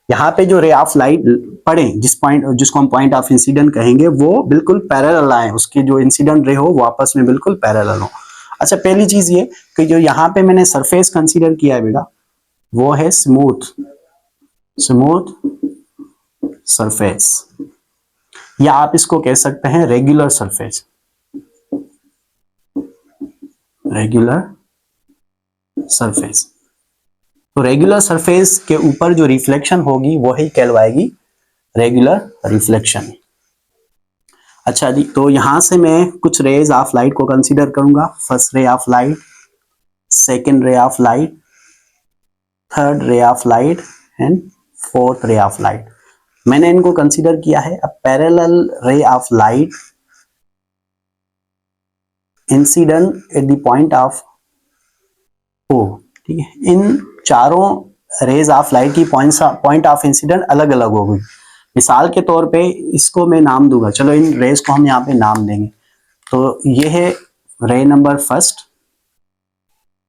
यहाँ पे जो रे ऑफ लाइट पड़े, जिसको हम पॉइंट ऑफ इंसिडेंट कहेंगे, वो बिल्कुल पैरेलल आए, उसके जो इंसिडेंट रे हो वो आपस में बिल्कुल पैरेलल हो। अच्छा, पहली चीज ये कि जो यहाँ पे मैंने सरफेस कंसीडर किया है बेटा, वो है स्मूथ सरफेस, या आप इसको कह सकते हैं रेगुलर सरफेस। तो रेगुलर सरफेस के ऊपर जो रिफ्लेक्शन होगी वो ही कहलवाएगी रेगुलर रिफ्लेक्शन। अच्छा जी, तो यहां से मैं कुछ रेज ऑफ लाइट को कंसीडर करूंगा। First ray of light, second ray of light, third ray of light and fourth ray of light. मैंने इनको कंसीडर किया है a parallel ray of light incident at the point of O, ठीक है। इन चारों रेज ऑफ लाइट की point of incident अलग अलग होगी। मिसाल के तौर पे इसको मैं नाम दूंगा, चलो इन रेज को हम यहाँ पे नाम देंगे। तो ये है रे नंबर फर्स्ट,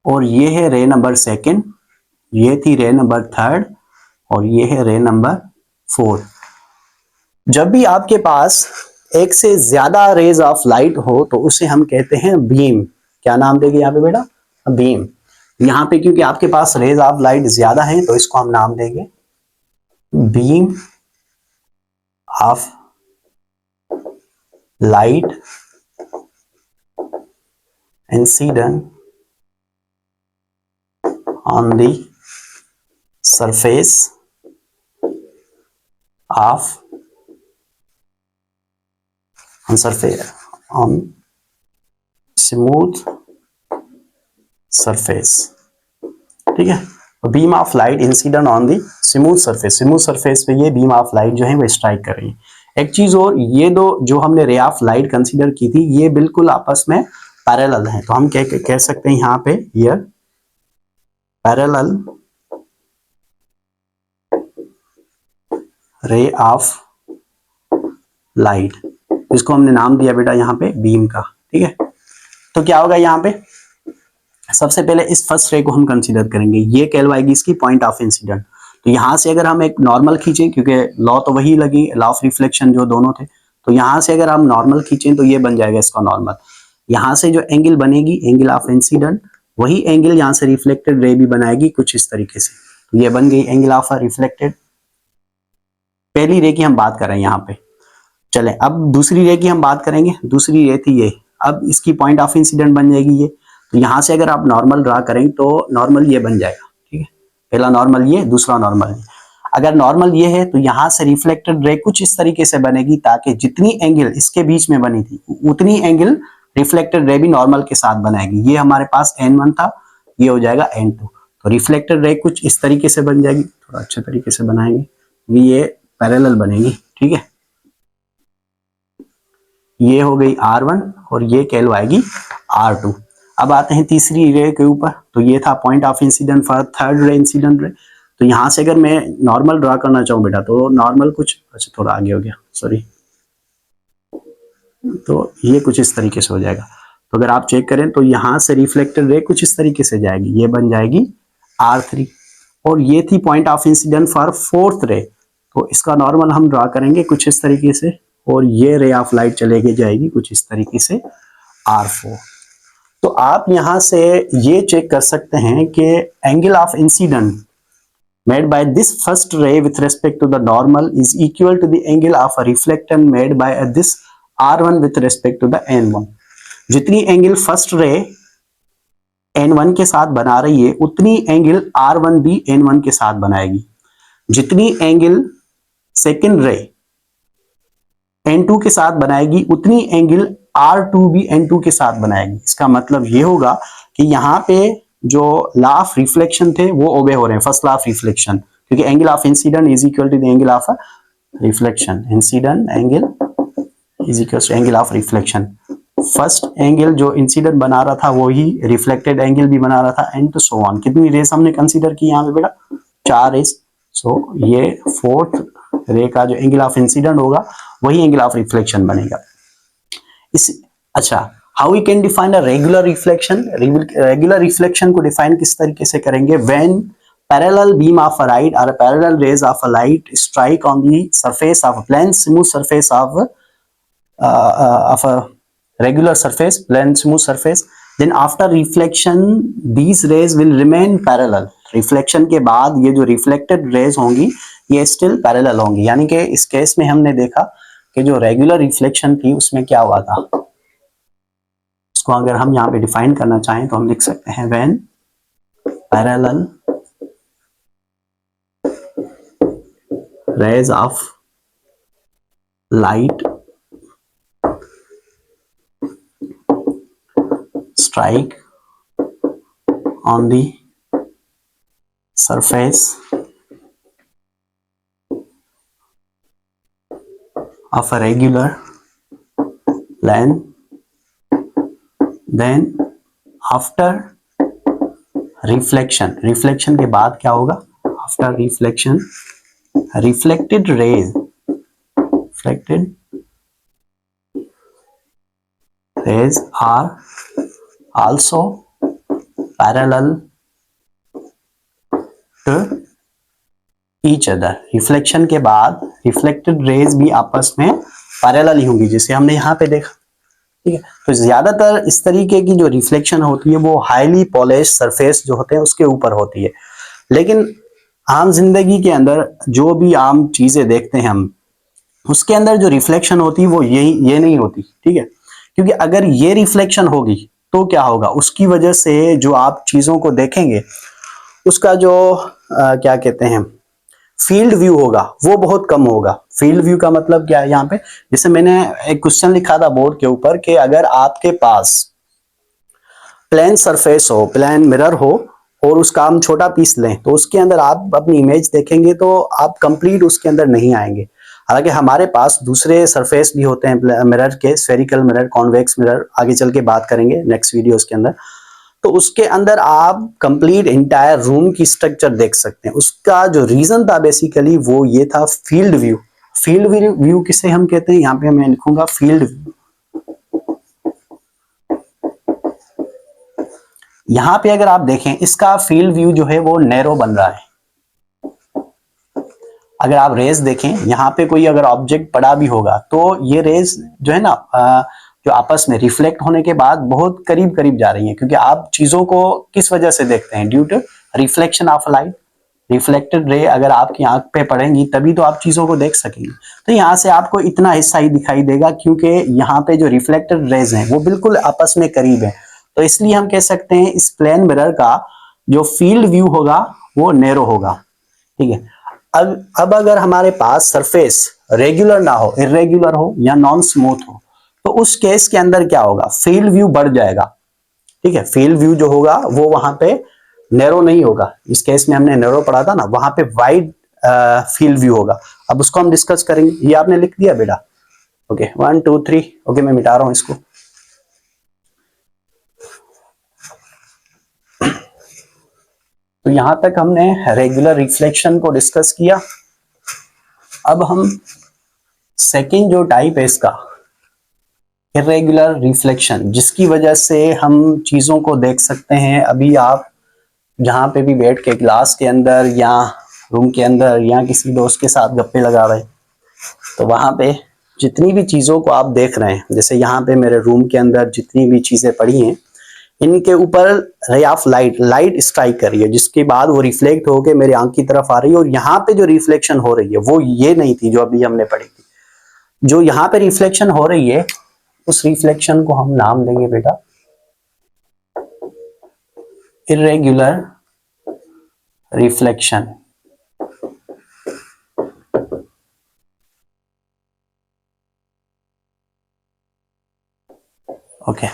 और ये है रे नंबर सेकंड, ये थी रे नंबर थर्ड, और ये है रे नंबर फोर्थ। जब भी आपके पास एक से ज्यादा रेज ऑफ लाइट हो तो उसे हम कहते हैं बीम। क्या नाम देंगे यहाँ पे बेटा? बीम। यहाँ पे क्योंकि आपके पास रेज ऑफ लाइट ज्यादा है तो इसको हम नाम देंगे beam of light incident on the surface of on smooth surface, ठीक है। Beam of light incident on the smooth surface, smooth surface पे ये बीम ऑफ लाइट जो है वो स्ट्राइक कर रही है। एक चीज और, ये दो जो हमने रे ऑफ लाइट कंसीडर की थी ये बिल्कुल आपस में पैरेलल हैं, तो हम कह सकते हैं यहाँ पे ये पैरेलल रे ऑफ लाइट, इसको हमने नाम दिया बेटा यहाँ पे बीम का, ठीक है। तो क्या होगा यहाँ पे, सबसे पहले इस फर्स्ट रे को हम कंसीडर करेंगे, ये कहलवाएगी इसकी पॉइंट ऑफ इंसिडेंट। तो यहाँ से अगर हम एक नॉर्मल खींचें, क्योंकि लॉ तो वही लगी, लॉ ऑफ रिफ्लेक्शन जो दोनों थे, तो यहाँ से अगर हम नॉर्मल खींचें तो ये बन जाएगा इसका नॉर्मल। यहाँ से जो एंगल बनेगी, एंगल ऑफ इंसिडेंट, वही एंगल यहाँ से रिफ्लेक्टेड रे भी बनाएगी कुछ इस तरीके से। तो ये बन गई एंगल ऑफ रिफ्लेक्टेड। पहली रे की हम बात कर रहे हैं यहाँ पे। चले अब दूसरी रे की हम बात करेंगे। दूसरी रे थी ये, अब इसकी पॉइंट ऑफ इंसिडेंट बन जाएगी ये। तो यहाँ से अगर आप नॉर्मल ड्रा करें तो नॉर्मल ये बन जाएगा, ठीक है। पहला नॉर्मल ये, दूसरा नॉर्मल ये। अगर नॉर्मल ये है तो यहाँ से रिफ्लेक्टेड रे कुछ इस तरीके से बनेगी ताकि जितनी एंगल इसके बीच में बनी थी उतनी एंगल रिफ्लेक्टेड रे भी नॉर्मल के साथ बनाएगी। ये हमारे पास n1 था, ये हो जाएगा n2। तो रिफ्लेक्टेड रे कुछ इस तरीके से बन जाएगी, थोड़ा अच्छे तरीके से बनाएंगे, ये पैरेलल बनेगी, ठीक है। ये हो गई R1 और ये कहलवाएगी R2। अब आते हैं तीसरी रे के ऊपर। तो ये था point of incident for third रे, इंसिडेंट रे। तो यहाँ से अगर मैं नॉर्मल ड्रा करना चाहूँ बेटा, तो नॉर्मल कुछ, अच्छा थोड़ा आगे हो गया, सॉरी। तो ये कुछ इस तरीके से हो जाएगा। तो अगर आप चेक करें तो यहाँ से रिफ्लेक्टेड रे कुछ इस तरीके से जाएगी, ये बन जाएगी R3। और ये थी point of incident for fourth रे, तो इसका नॉर्मल हम ड्रा करेंगे कुछ इस तरीके से, और ये रे ऑफ लाइट चले जाएगी कुछ इस तरीके से R4। तो आप यहां से ये चेक कर सकते हैं कि angle of incident made by this first ray with respect to the normal is equal to the angle of a reflection made by this R1 with respect to the N1। जितनी angle first ray N1 के साथ बना रही है उतनी angle R1 भी N1 के साथ बनाएगी। जितनी एंगल सेकेंड रे N2 के साथ बनाएगी उतनी एंगल R2 भी N2 के साथ बनाएगी। इसका मतलब ये होगा कि यहाँ पे जो लॉ ऑफ रिफ्लेक्शन थे वो ओबे हो रहे हैं, फर्स्ट लॉ ऑफ रिफ्लेक्शन, क्योंकि angle of incident is equal to the angle of reflection. Incident angle is equal to angle of reflection. First angle जो इंसिडेंट बना रहा था वही रिफ्लेक्टेड एंगल भी बना रहा था, एंड तो सो ऑन। कितनी रेस हमने कंसीडर की यहाँ पे बेटा? 4 रेस। सो ये फोर्थ रे का जो एंगल ऑफ इंसिडेंट होगा वही एंगल ऑफ रिफ्लेक्शन बनेगा। इस अच्छा, how we can define a regular reflection? Regular reflection को डिफाइन किस तरीके से करेंगे? When parallel beam of a light or a parallel rays of a light strike on the surface of a plane smooth surface of a regular surface, plane smooth surface, then after reflection these rays will remain parallel. reflection के बाद ये जो reflected rays होंगी ये still parallel होंगी। यानी कि इस केस में हमने देखा कि जो रेगुलर रिफ्लेक्शन थी उसमें क्या हुआ था, इसको अगर हम यहाँ पे डिफाइन करना चाहें तो हम लिख सकते हैं when parallel rays of light strike on the surface of a regular plane, then after reflection के बाद क्या होगा? after reflection reflected rays are also parallel to each other. Reflection के बाद रिफ्लेक्टेड रेज भी आपस में पैरेलल ही होंगी, जैसे हमने यहाँ पे देखा। ठीक है, तो ज्यादातर इस तरीके की जो रिफ्लेक्शन होती है वो हाईली पॉलिश सरफेस जो होते हैं उसके ऊपर होती है। लेकिन आम जिंदगी के अंदर जो भी आम चीजें देखते हैं हम, उसके अंदर जो रिफ्लेक्शन होती है वो ये नहीं होती। ठीक है, क्योंकि अगर ये रिफ्लेक्शन होगी तो क्या होगा, उसकी वजह से जो आप चीजों को देखेंगे उसका जो क्या कहते हैं फील्ड व्यू होगा वो बहुत कम होगा। फील्ड व्यू का मतलब क्या है? यहाँ पे जैसे मैंने एक क्वेश्चन लिखा था बोर्ड के ऊपर कि अगर आपके पास प्लेन सरफेस हो, प्लेन मिरर हो और उसका हम छोटा पीस लें तो उसके अंदर आप अपनी इमेज देखेंगे तो आप कंप्लीट उसके अंदर नहीं आएंगे। हालांकि हमारे पास दूसरे सरफेस भी होते हैं मिरर के, स्फेरिकल मिरर, कॉन्वेक्स मिरर, आगे चल के बात करेंगे नेक्स्ट वीडियोस के अंदर। तो उसके अंदर आप कंप्लीट इंटायर रूम की स्ट्रक्चर देख सकते हैं। उसका जो रीजन था बेसिकली वो ये था फील्ड व्यू। फील्ड व्यू किसे हम कहते हैं? यहाँ पे मैं लिखूंगा फील्ड व्यू। यहाँ पे अगर आप देखें इसका फील्ड व्यू जो है वो नैरो बन रहा है। अगर आप रेज देखें यहाँ पे कोई अगर ऑब्जेक्ट पड़ा भी होगा तो ये रेज जो है ना जो आपस में रिफ्लेक्ट होने के बाद बहुत करीब करीब जा रही हैं, क्योंकि आप चीजों को किस वजह से देखते हैं? Due to reflection of light. Reflected ray अगर आपकी आंख पे पड़ेंगी तभी तो आप चीजों को देख सकेंगे। तो यहाँ से आपको इतना हिस्सा ही दिखाई देगा क्योंकि यहाँ पे जो रिफ्लेक्टेड रेज हैं वो बिल्कुल आपस में करीब है। तो इसलिए हम कह सकते हैं इस प्लेन मिरर का जो फील्ड व्यू होगा वो नैरो होगा। ठीक है, अब अगर हमारे पास सरफेस रेगुलर ना हो, इरेगुलर हो या नॉन स्मूथ हो तो उस केस के अंदर क्या होगा? फील्ड व्यू बढ़ जाएगा। ठीक है, फील्ड व्यू जो होगा वो वहां पे नैरो नहीं होगा। इस केस में हमने नैरो पढ़ा था ना, वहां पे वाइड फील्ड व्यू होगा। अब उसको हम डिस्कस करेंगे। ये आपने लिख दिया बेटा? ओके, 1 2 3। ओके, मैं मिटा रहा हूं इसको। तो यहां तक हमने रेगुलर रिफ्लेक्शन को डिस्कस किया। अब हम सेकेंड जो टाइप है इसका इरेगुलर रिफ्लेक्शन, जिसकी वजह से हम चीजों को देख सकते हैं। अभी आप जहां पे भी बैठ के क्लास के अंदर या रूम के अंदर या किसी दोस्त के साथ गप्पे लगा रहे हैं तो वहां पे जितनी भी चीजों को आप देख रहे हैं, जैसे यहाँ पे मेरे रूम के अंदर जितनी भी चीजें पड़ी हैं इनके ऊपर रे ऑफ लाइट स्ट्राइक कर रही है, जिसके बाद वो रिफ्लेक्ट होकर मेरी आंख की तरफ आ रही है। और यहाँ पे जो रिफ्लेक्शन हो रही है वो ये नहीं थी जो अभी हमने पढ़ी थी। जो यहाँ पे रिफ्लेक्शन हो रही है उस रिफ्लेक्शन को हम नाम देंगे बेटा irregular reflection. Okay,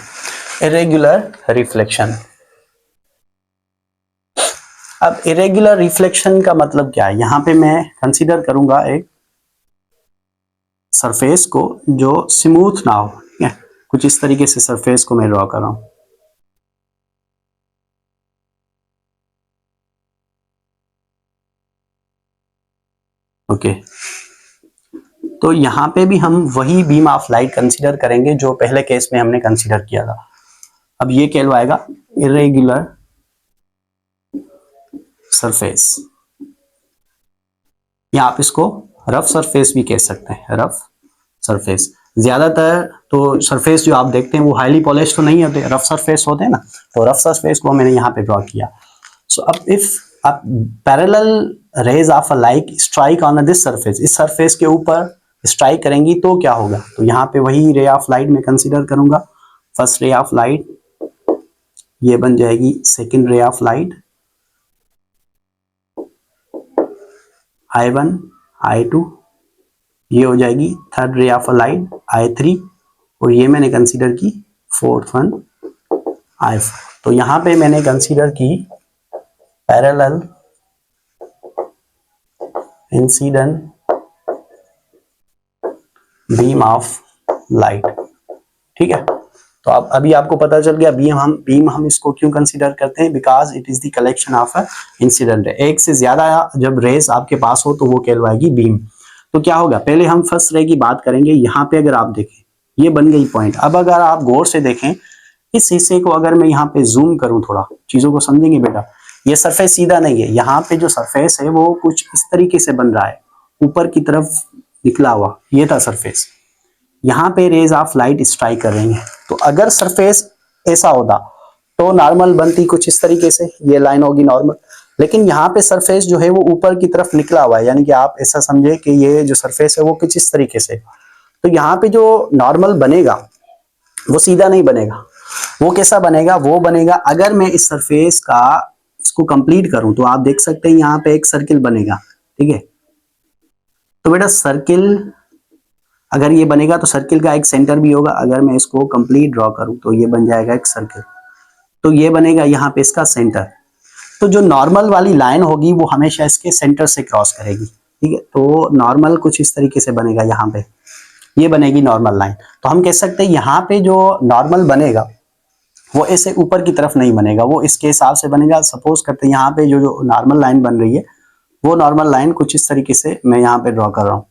irregular reflection. अब इरेगुलर रिफ्लेक्शन का मतलब क्या है? यहां पे मैं कंसीडर करूंगा एक सरफेस को जो स्मूथ ना हो, ठीक है? कुछ इस तरीके से सरफेस को मैं ड्रॉ कर रहा हूं। ओके, तो यहां पे भी हम वही बीम ऑफ लाइट कंसीडर करेंगे जो पहले केस में हमने कंसीडर किया था। अब ये कहलवाएगा इरेगुलर सरफेस, या आप इसको रफ सरफेस भी कह सकते हैं। रफ सरफेस, ज्यादातर तो सरफेस जो आप देखते हैं वो हाईली पॉलिश तो नहीं होते, रफ सरफेस होते हैं ना, तो रफ सरफेस को मैंने यहाँ पे ड्रॉ किया। सो अब इफ आप parallel raise of a light strike on this surface, इस सरफेस के ऊपर स्ट्राइक करेंगी तो क्या होगा? तो यहाँ पे वही रे ऑफ लाइट में कंसीडर करूंगा। फर्स्ट रे ऑफ लाइट ये बन जाएगी second ray of light, I1 I2, ये हो जाएगी third ray of light I3, और ये मैंने कंसीडर की फोर्थ वन I4। तो यहां पे मैंने कंसीडर की parallel incident beam of light, ठीक है? तो अब अभी आपको पता चल गया बीम हम इसको क्यों कंसीडर करते हैं, because it is the collection of a incident ray. एक से ज्यादा जब रेस आपके पास हो तो वो कहलवाएगी बीम। तो क्या होगा, पहले हम फर्स्ट रे की बात करेंगे। यहाँ पे अगर आप देखें ये बन गई पॉइंट। अब अगर आप गौर से देखें इस हिस्से को, अगर मैं यहाँ पे जूम करूं, थोड़ा चीजों को समझेंगे बेटा, ये सरफेस सीधा नहीं है। यहाँ पे जो सरफेस है वो कुछ इस तरीके से बन रहा है, ऊपर की तरफ निकला हुआ, ये था सरफेस। यहाँ पे रेज ऑफ लाइट स्ट्राइक कर रही है। तो अगर सरफेस ऐसा होता तो नॉर्मल बनती कुछ इस तरीके से, ये लाइन होगी नॉर्मल। लेकिन यहाँ पे सरफेस जो है वो ऊपर की तरफ निकला हुआ है, यानी कि आप ऐसा समझे कि ये जो सरफेस है वो कुछ इस तरीके से। तो यहाँ पे जो नॉर्मल बनेगा वो सीधा नहीं बनेगा। वो कैसा बनेगा? वो बनेगा अगर मैं इस सरफेस का इसको कंप्लीट करूं तो आप देख सकते हैं यहाँ पे एक सर्किल बनेगा, ठीक है? तो बेटा सर्किल अगर ये बनेगा तो सर्किल का एक सेंटर भी होगा। अगर मैं इसको कंप्लीट ड्रॉ करूं तो ये बन जाएगा एक सर्किल, तो ये बनेगा यहाँ पे इसका सेंटर। तो जो नॉर्मल वाली लाइन होगी वो हमेशा इसके सेंटर से क्रॉस करेगी, ठीक है? तो नॉर्मल कुछ इस तरीके से बनेगा, यहाँ पे ये बनेगी नॉर्मल लाइन। तो हम कह सकते हैं यहाँ पे जो नॉर्मल बनेगा वो ऐसे ऊपर की तरफ नहीं बनेगा, वो इसके हिसाब से बनेगा। सपोज करते हैं यहाँ पे जो नॉर्मल लाइन बन रही है वो नॉर्मल लाइन कुछ इस तरीके से मैं यहाँ पे ड्रॉ कर रहा हूँ,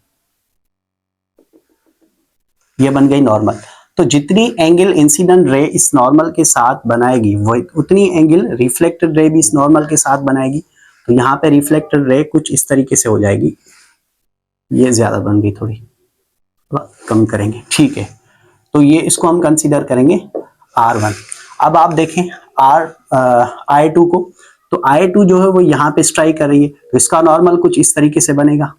ये बन गई नॉर्मल। तो जितनी एंगल इंसिडेंट रे इस नॉर्मल के साथ बनाएगी वो उतनी एंगल रिफ्लेक्टेड रे भी इस नॉर्मल के साथ बनाएगी। तो यहाँ पे रिफ्लेक्टेड रे कुछ इस तरीके से हो जाएगी। ये ज्यादा बन गई, थोड़ी कम करेंगे, ठीक है? तो ये इसको हम कंसीडर करेंगे R1। अब आप देखें I2 को, तो I2 जो है वो यहाँ पे स्ट्राइक कर रही है, तो इसका नॉर्मल कुछ इस तरीके से बनेगा,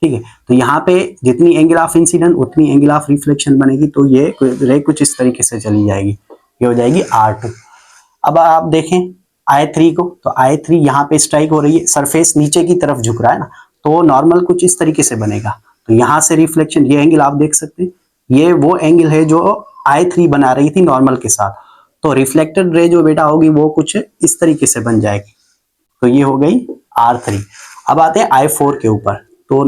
ठीक है? तो यहाँ पे जितनी एंगल ऑफ इंसिडेंट उतनी एंगल ऑफ रिफ्लेक्शन बनेगी। तो ये रे कुछ इस तरीके से चली जाएगी, ये हो जाएगी R2। अब आप देखें I3 को, तो I3 यहाँ पे स्ट्राइक हो रही है, सरफेस नीचे की तरफ झुक रहा है ना, तो नॉर्मल कुछ इस तरीके से बनेगा। तो यहाँ से रिफ्लेक्शन, ये एंगल आप देख सकते हैं, ये वो एंगल है जो I3 बना रही थी नॉर्मल के साथ। तो रिफ्लेक्टेड रे जो बेटा होगी वो कुछ इस तरीके से बन जाएगी। तो ये हो गई R3। अब आते हैं I4 के ऊपर। तो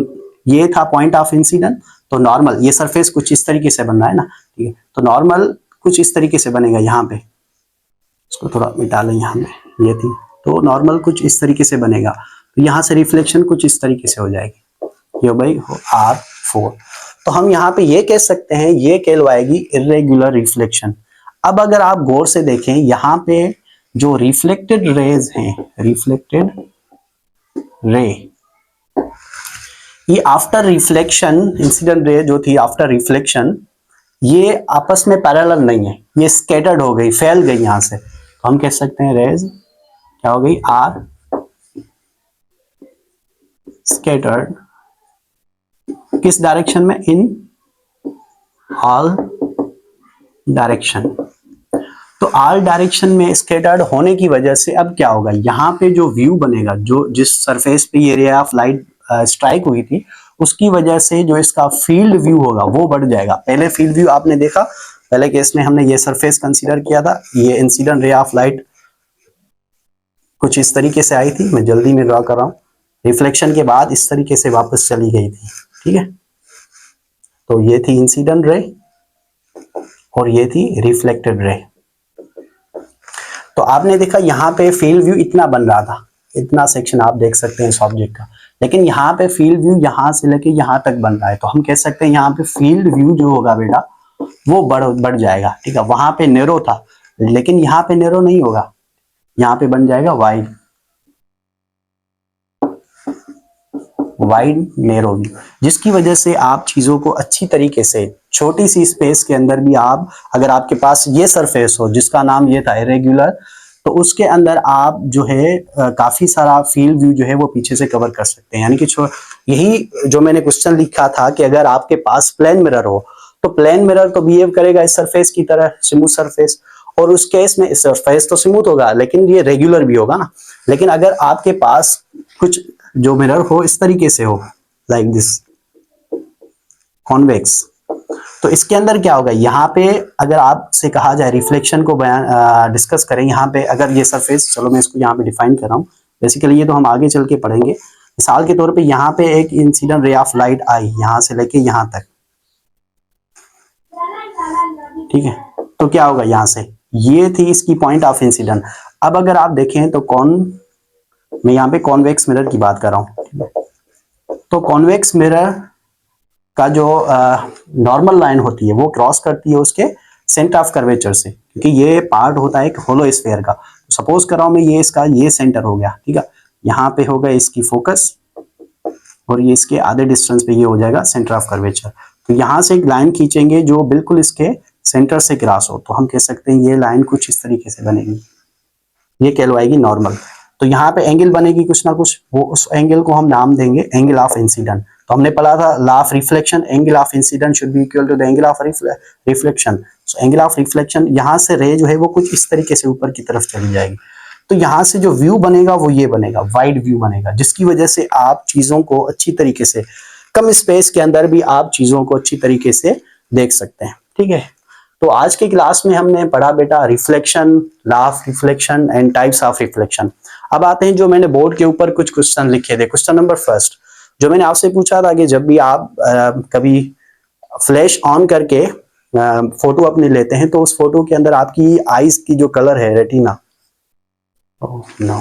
ये था पॉइंट ऑफ इंसिडेंट, तो नॉर्मल, ये सरफेस कुछ इस तरीके से बन रहा है ना, ठीक है? तो नॉर्मल कुछ इस तरीके से बनेगा। यहाँ पे इसको थोड़ा मिटा लें, यहाँ में ये थी, तो नॉर्मल कुछ इस तरीके से बनेगा। तो यहाँ से रिफ्लेक्शन कुछ इस तरीके से हो जाएगी, ये हो गई R4। तो हम यहाँ पे ये कह सकते हैं, ये कहलवाएगी इरेगुलर रिफ्लेक्शन। अब अगर आप गौर से देखें यहाँ पे जो रिफ्लेक्टेड रेज हैं, रिफ्लेक्टेड रे, ये आफ्टर रिफ्लेक्शन, इंसिडेंट रे जो थी आफ्टर रिफ्लेक्शन, ये आपस में पैरेलल नहीं है, ये स्कैटर्ड हो गई, फैल गई यहाँ से। तो हम कह सकते हैं रेज क्या हो गई? Are scattered. किस डायरेक्शन में? In all direction. तो आल डायरेक्शन में स्कैटर्ड होने की वजह से अब क्या होगा, यहाँ पे जो व्यू बनेगा, जो जिस सरफेस पे ये रे ऑफ लाइट स्ट्राइक हुई थी, उसकी वजह से जो इसका फील्ड व्यू होगा वो बढ़ जाएगा। पहले फील्ड व्यू आपने देखा, पहले केस में हमने ये सरफेस कंसीडर किया था, ये इंसिडेंट रे ऑफ लाइट कुछ इस तरीके से आई थी, मैं जल्दी में ड्रॉ कर रहा हूँ, रिफ्लेक्शन के बाद इस तरीके से वापस चली गई थी, ठीक है। तो ये थी इंसिडेंट रे और ये थी रिफ्लेक्टेड रे। तो आपने देखा यहाँ पे फील्ड व्यू इतना बन रहा था, इतना सेक्शन आप देख सकते हैं इस ऑब्जेक्ट का, लेकिन यहाँ पे फील्ड व्यू यहाँ से लेके यहाँ तक बन रहा है। तो हम कह सकते हैं यहाँ पे फील्ड व्यू जो होगा बेटा वो बढ़ जाएगा, ठीक है। वहां पे नैरो था, लेकिन यहाँ पे नैरो नहीं होगा, यहाँ पे बन जाएगा वाइड, वाइड नैरो व्यू, जिसकी वजह से आप चीजों को अच्छी तरीके से छोटी सी स्पेस के अंदर भी आप, अगर आपके पास ये सरफेस हो जिसका नाम ये था इरेगुलर, तो उसके अंदर आप जो है काफी सारा फील्ड व्यू जो है वो पीछे से कवर कर सकते हैं। यानी कि यही जो मैंने क्वेश्चन लिखा था कि अगर आपके पास प्लेन मिरर हो तो प्लेन मिरर तो बिहेव करेगा इस सरफेस की तरह, स्मूथ सरफेस, और उस केस में सरफेस तो स्मूथ होगा लेकिन ये रेगुलर भी होगा ना। लेकिन अगर आपके पास कुछ जो मिरर हो इस तरीके से हो, लाइक दिस कॉन्वेक्स, तो इसके अंदर क्या होगा, यहाँ पे अगर आपसे कहा जाए रिफ्लेक्शन को डिस्कस करें, यहाँ पे अगर ये सरफेस, चलो मैं इसको यहाँ पे डिफाइन कर रहा हूँ, बेसिकली ये तो हम आगे चल के पढ़ेंगे। मिसाल के तौर पे यहाँ पे एक इंसिडेंट रे ऑफ लाइट आई यहाँ से लेके यहाँ तक, ठीक है। तो क्या होगा, यहाँ से ये थी इसकी पॉइंट ऑफ इंसिडेंट। अब अगर आप देखें तो मैं यहाँ पे कॉन्वेक्स मिरर की बात कर रहा हूँ, तो कॉन्वेक्स मिरर का जो नॉर्मल लाइन होती है वो क्रॉस करती है उसके सेंटर ऑफ कर्वेचर से, क्योंकि ये पार्ट होता है एक होलो स्फीयर का। सपोज कर रहा हूं मैं ये इसका ये सेंटर हो गया, ठीक है, यहाँ पे होगा इसकी फोकस और ये इसके आधे डिस्टेंस पे ये हो जाएगा सेंटर ऑफ कर्वेचर। तो यहाँ से एक लाइन खींचेंगे जो बिल्कुल इसके सेंटर से क्रॉस हो, तो हम कह सकते हैं ये लाइन कुछ इस तरीके से बनेगी, ये कहलवाएगी नॉर्मल। तो यहाँ पे एंगल बनेगी कुछ ना कुछ, वो उस एंगल को हम नाम देंगे एंगल ऑफ इंसिडेंट। तो हमने पढ़ा था law of reflection, angle of incident should be equal to the angle of reflection. So angle of reflection, यहाँ से रे जो है वो कुछ इस तरीके से ऊपर की तरफ चली जाएगी। तो यहाँ से जो व्यू बनेगा वो ये बनेगा, वाइड व्यू बनेगा, जिसकी वजह से आप चीजों को अच्छी तरीके से, कम स्पेस के अंदर भी आप चीजों को अच्छी तरीके से देख सकते हैं, ठीक है। तो आज के क्लास में हमने पढ़ा बेटा reflection, law of reflection and types of reflection. अब आते हैं जो मैंने बोर्ड के ऊपर कुछ क्वेश्चन लिखे थे। क्वेश्चन नंबर फर्स्ट जो मैंने आपसे पूछा था कि जब भी आप कभी फ्लैश ऑन करके फोटो अपनी लेते हैं तो उस फोटो के अंदर आपकी आईज की जो कलर है रेटिना, नो